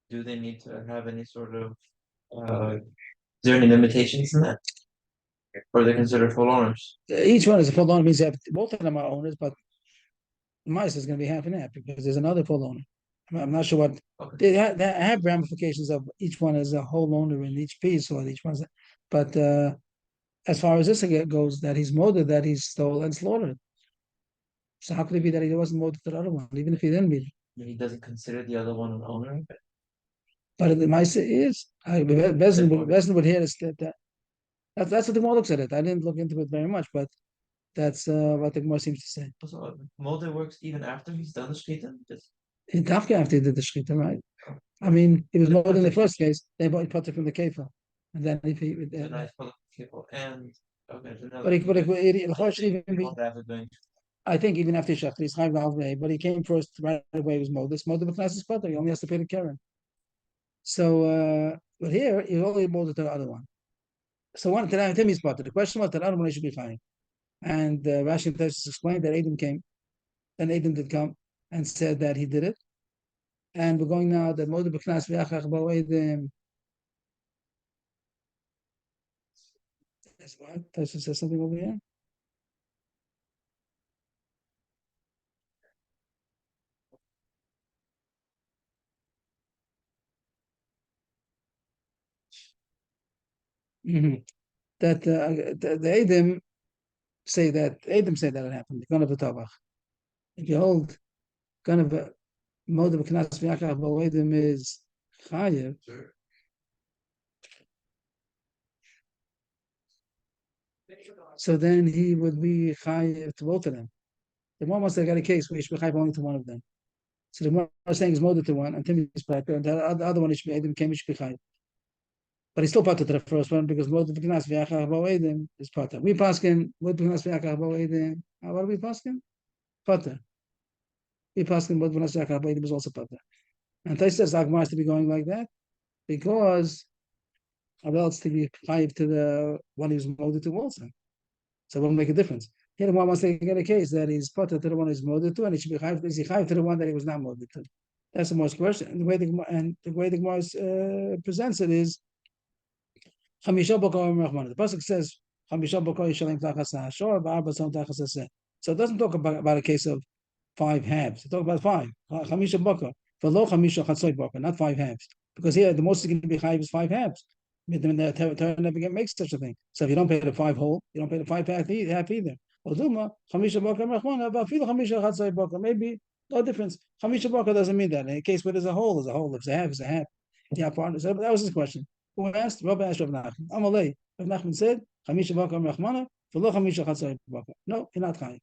do they need to have any sort of? Is there any limitations in that? Or they're considered full owners? Each one is a full owner. Means both of them are owners, but mice is going to be half and half because there's another full owner. I'm not sure what Okay. they have ramifications of each one as a whole owner in each piece or each one's. But as far as this goes, that he's molded, that he stole and slaughtered. So how could it be that he wasn't molded to the other one, even if he didn't be? He doesn't consider the other one an owner. But the mice is. Bezdin would hear us that's what the Gemara looks at it. I didn't look into it very much, but that's what the Gemara seems to say. So Molder works even after he's done the shkita. Dafka after he did the shkita, right? I mean, it was molded in the first case. They bought it from the kefa, and then if he. A nice public people and okay. But should even be. I think even after Shechta, he's chayiv dalad v'hei, but he came first right away. He was molded. Molded b'knasas pater. He only has to pay the keren. So, but here he only molded to the other one. So one to Timmy's pater. The question was that the other one should be chayiv. And Rashi and Tosfos explained that Adam came, and Adam did come and said that he did it. And we're going now that molded b'knas v'achach bo Adam. That's what Tosfos says something over here. Mm-hmm. That the Adam say that it happened. Kind of a tabach. If you hold kind of a mode of knas v'yakach b'oedim is chayev. So then he would be chayev to both of them. The one wants to get a case where he should be chayev only to one of them. So the one saying is molded to one, and Tim is pater, and the other one should be Adam came, he should be chayev. But he's still pater to the first one because molded b'knas v'yachach b'oedim is pater. We paskin molded b'knas v'yachach b'oedim. What are we paskin? Pater. We paskin molded b'knas v'yachach b'oedim is also pater. And Tosfos says Agmar has to be going like that because else to be chayiv to the one he was molded to also. So it won't make a difference. Here the one wants to get a case that he's pater to the one he's molded to, and it should be chayiv. Is he chayiv to the one that he was not molded to? That's the most question. And the way the Gemara presents it is Chamisha Bokar Rahman. The pasuk says Chamisha Bokar Yishalim Tachas Nashor Ba'arba Tzom Tachas Aseh. So it doesn't talk about a case of 5 halves. It talks about 5. Chamisha Bokar. V'lo Chamisha Chatzoy Bokar, not 5 halves. Because here the most is going to be chayiv is 5 halves. The Torah never makes such a thing. So if you don't pay the 5 whole, you don't pay the 5 half either. Oduma Chamisha Bokar Rahman. About Chamisha Chatzoy Bokar. Maybe no difference. Chamisha Bokar doesn't mean that. In a case where there's a whole, there's a whole. If it's a half, it's a half. Yeah, partner. So that was his question. Who asked? Rabbi asked Rav Nachman. Amalei. Rav Nachman said, Chamisha Bokar Rahmana, v'lo Chamisha Chatzoy Bokar. No, you're not chayiv.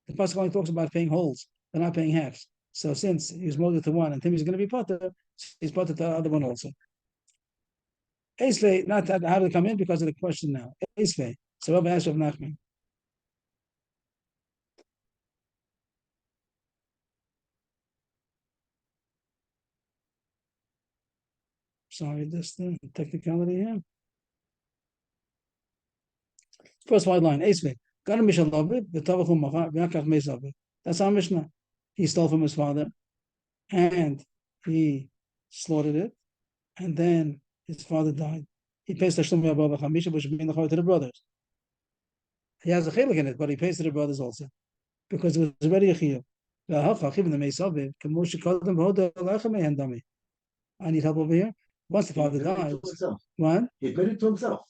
The pasuk only talks about paying wholes. They're not paying halves. So since he was molded to one and Tim is going to be potter, he's potter to the other one also. Eisvei, not how to come in because of the question now. Eisvei. So Rabbi asked Rav Nachman. Sorry, this the technicality here. First white line, Eisvei. That's our Mishnah. He stole from his father and he slaughtered it, and then his father died. He pays the Shlum Bava Kamma, which means the to the brothers. He has a chelik in it, but he pays to the brothers also because it was already a chiyuv. I need help over here. Once the father dies, what? He admitted to himself.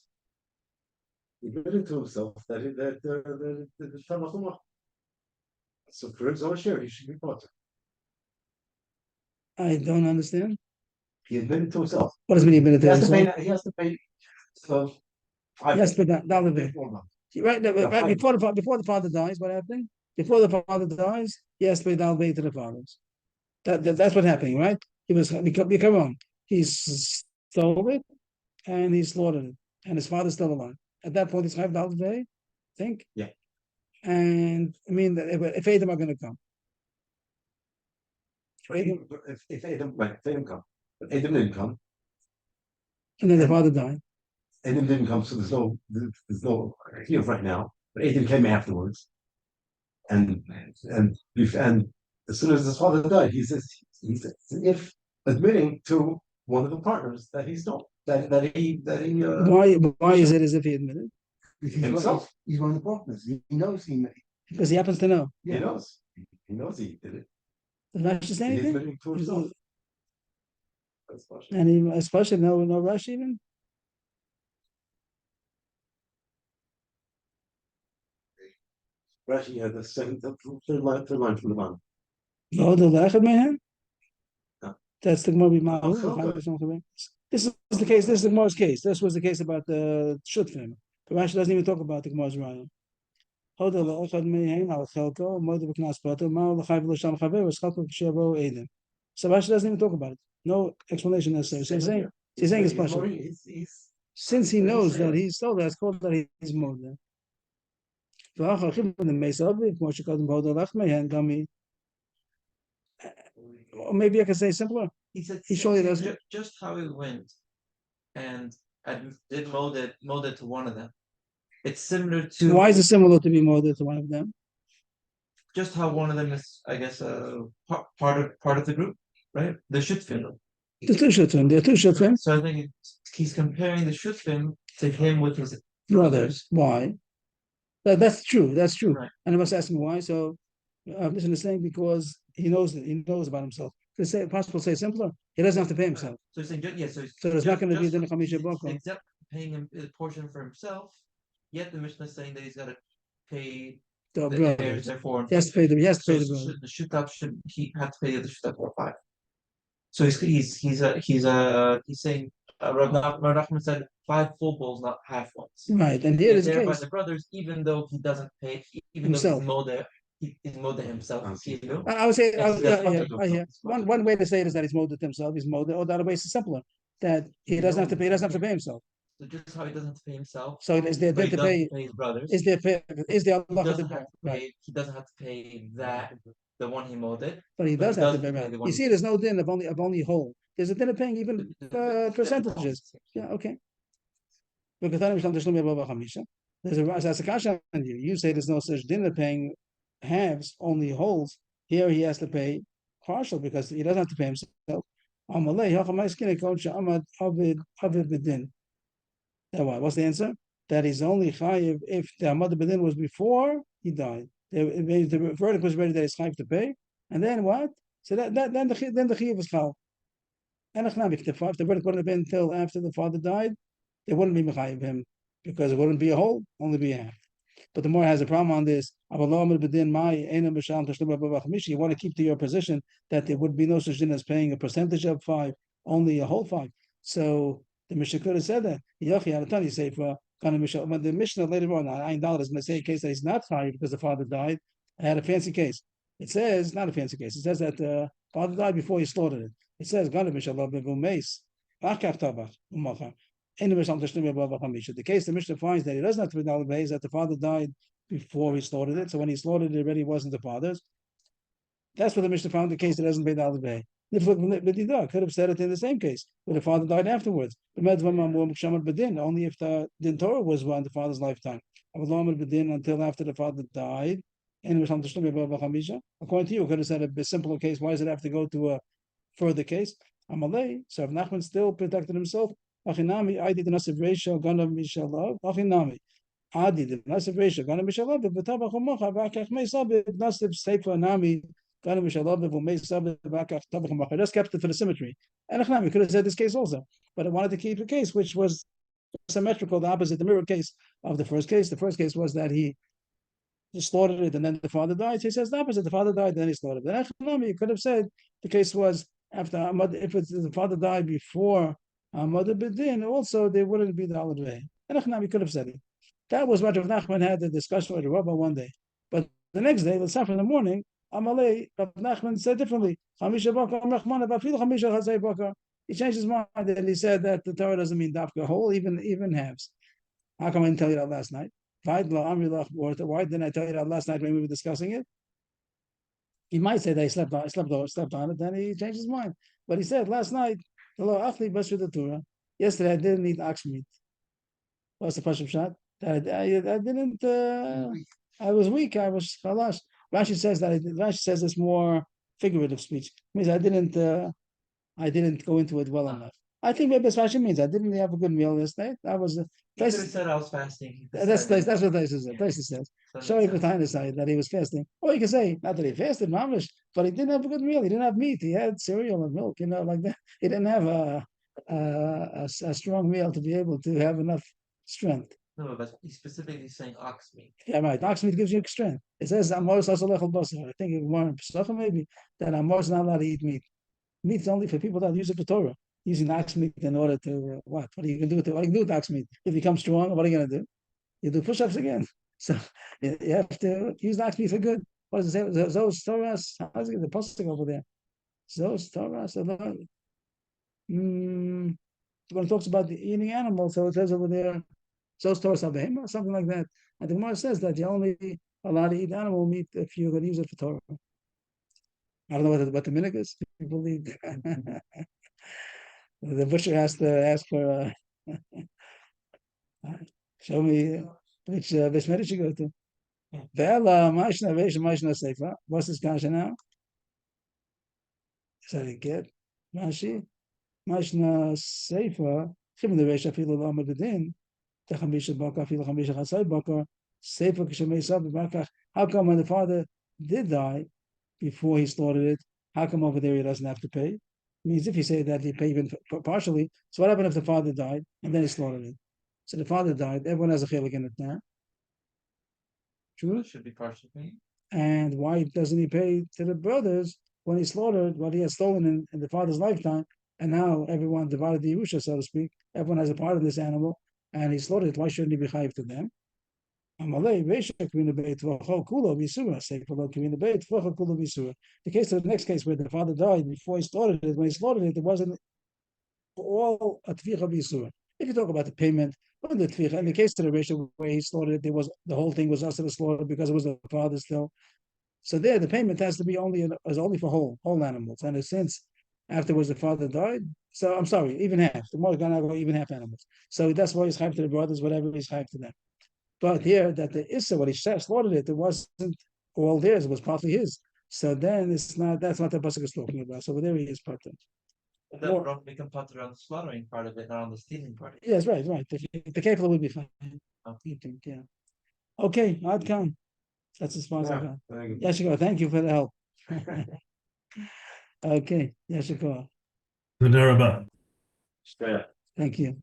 He admitted to himself that the Talmud. So for his own share, he should be potter. I don't understand. He admitted to himself. What does it mean he admitted He to has to himself? pay. He has to pay. Yes, but that will be right. Before the father dies, what happened? Before the father dies, he has to pay down to the fathers. That's what happening, right? He was become wrong. He stole it and he slaughtered it, and his father's still alive. At that point, he's $5 a day, I think. Yeah. And I mean, if Adam are going to come, If Adam come, but Adam didn't come, and then the father died. Adam didn't come, so there's no here right now. But Adam came afterwards, and as soon as his father died, he's if admitting to one of the partners that he stole, that he. Why is it as if he admitted? Himself. He's one of the partners. He knows he made. Because he happens to know. He knows. He knows he did it. Does Rashi say He's anything? admitting to himself. And he, especially no Rashi even. Rashi had the third line from the bottom. No, the Lechad Mehem? No. That's the Gemara Mahu. This is the case. This is the Gemara's case. This was the case about the Shutfim. The Rashi doesn't even talk about the Gemara's Raya. So Rashi doesn't even talk about it. No explanation necessary. So he's saying it's partial. Since he knows that he's stole that, it's called that he's more than. Or maybe I can say simpler. He said He surely doesn't. just how he went and did mold it to one of them. It's similar to Why is it similar to be molded to one of them? just how one of them is, I guess, part of the group, right? The Shutfim. The two Shutfim. There are two Shutfim. So I think he's comparing the Shutfim to him with his Brothers. Why? That's true. That's true. Right. And I must ask him why. So listen to saying because he knows about himself. To say possible say simpler, he doesn't have to pay himself. So he's saying, yeah, so there's not going to be the Chamisha Bokar. Except paying him a portion for himself, yet the Mishnah is saying that he's got to pay The the brothers. heirs, therefore. He has to pay the brothers. The Shutap he had to pay the Shutap for 5. So he's saying Rav Nachman said 5 full bowls, not half ones. Right, and here is the Thereby case. the brothers, even though he doesn't pay, even Himself. though he's molded himself. You know? I would say Yes, one way to say it is that he's molded himself. He's molded, or the other way is simpler that he doesn't have to pay. He doesn't have to pay himself. So just how he doesn't have to pay himself. So is there but he to doesn't pay? his brothers. Is there Allah He to doesn't pay? have to pay. He doesn't have to pay that the one he molded. But he But does he have to does pay. pay the You one- see, there's no din of only whole. There's a din of paying even percentages. Yeah, okay. Because there's a kasha on you. You say there's no such din of paying halves, only wholes. Here he has to pay partial because he doesn't have to pay himself. Amalei, Hachamaiskine, Kocha, Amad, Avid Bedin. That why? What's the answer? That he's only chayiv if the Amad Bedin was before he died. The verdict was ready that he's chayiv to pay, and then what? So then the chayiv was chal. And if the verdict wouldn't have been until after the father died, they wouldn't be mechayiv him because it wouldn't be a whole, only be a half. But the more has a problem on this. You want to keep to your position that there would be no such thing as paying a percentage of 5, only a whole 5. So the Mishnah could have said that. When the Mishnah later on, $9 is going to say a case that he's not fired because the father died. I had a fancy case. It says, not a fancy case, it says that the father died before he slaughtered it. It says, the case the Mishnah finds that he doesn't have to be Daled is that the father died before he slaughtered it. So when he slaughtered it, already wasn't the father's. That's what the Mishnah found the case that doesn't pay Daled Bey. Could have said it in the same case, where the father died afterwards. Only if the Din Torah was on the father's lifetime. Until after the father died. According to you, could have said a simpler case. Why does it have to go to a further case? Amalei, so if Nachman still protected himself, Achinami, Adi the Nasiv Reisha, Gana Mishalav, Achinami, Adi the Nasiv Reisha, Gana Mishalav, Betaba Chomocha, Vakach Meisab, Nasiv Seifa Nami, Gana Mishalav, Meisab, Vakach Tabachomocha. Just kept it for the symmetry. And Achinami could have said this case also, but I wanted to keep a case which was symmetrical, the opposite, the mirror case of the first case. The first case was that he slaughtered it and then the father died. So he says the opposite, the father died, then he slaughtered it. Then Achinami could have said the case was after if the father died before Mother Bedin, also they wouldn't be the holiday. And Achnami could have said it. That was what Rav Nachman had the discussion with Rabbah one day. But the next day, let's start in the morning, Amalei, Rav Nachman said differently. He changed his mind and he said that the Torah doesn't mean dafka whole, even halves. How come I didn't tell you that last night? Why didn't I tell you that last night when we were discussing it? He might say that he slept on it, then he changed his mind. But he said last night, yesterday I didn't eat ox meat. What's the Pashim shot? I didn't. I was weak. I was chalash. Rashi says it's more figurative speech. It means I didn't go into it well enough. I think maybe Rashi means I didn't have a good meal yesterday. That was. He could have said I was fasting. That's what Taisa says. Showing behind his side that he was fasting. Or you can say not that he fasted, mamish, but he didn't have a good meal. He didn't have meat. He had cereal and milk, like that. He didn't have a strong meal to be able to have enough strength. No, but he's specifically saying ox meat. Yeah, right. Ox meat gives you strength. It says Amos Asalechel Basar. I think more in Pesachim maybe that Amos is not allowed to eat meat. Meat's only for people that use it for Torah. Using ox meat in order to what? What are you going to do with it? What are you going to do with ox meat? If you become strong, what are you going to do? You do push-ups again. So you have to use ox meat for good. What does it say? Zos Torahs. How's it the posting over there? Zos Torahs. When it talks about the eating animals, so it says over there, Zos Torahs Abehema, something like that. And the Gemara says that you're only allowed to eat animal meat if you're going to use it for Torah. I don't know what the minhag is. People eat. The butcher has to ask for show me which Bishmedish you go to. What's this kasha now? So you get Rashi, Mashna Seifa, Chim the Resha Filo Lama Bedin, the Chamisha Baka, Filo Chamisha Chasai Baka, Seifa Kishamei Sabi Baka. How come when the father did die before he slaughtered it, how come over there he doesn't have to pay? Means if you say that he paid even partially, so what happened if the father died and then he slaughtered it? So the father died, everyone has a chelik in it now. True? Should be partial paying. And why doesn't he pay to the brothers when he slaughtered what he had stolen in the father's lifetime? And now everyone divided the Yerusha, so to speak. Everyone has a part of this animal, and he slaughtered it. Why shouldn't he be chayiv to them? The case of the next case where the father died before he slaughtered it, when he slaughtered it, it wasn't all a tvicha b'yisur. If you talk about the payment, in the tvicha, in the case of the ratio where he slaughtered it, the whole thing was also the slaughter because it was the father still. So there, the payment has to be only for whole animals. And since afterwards the father died, so I'm sorry, even half. The more gonna go even half animals. So that's why he's chayiv to the brothers, whatever he's chayiv to them. But here, that the Issa, what he slaughtered it wasn't all theirs, it was partly his. So then it's not, that's what the pasuk is talking about. So there he is pater. But then don't become pater on the slaughtering part of it, not on the stealing part. Yes, right. The kefla would be fine. Eating, yeah. Okay, I'd come. That's as far as I got. Yashiko, thank you for the help. Okay, Yashiko, Thank thank you.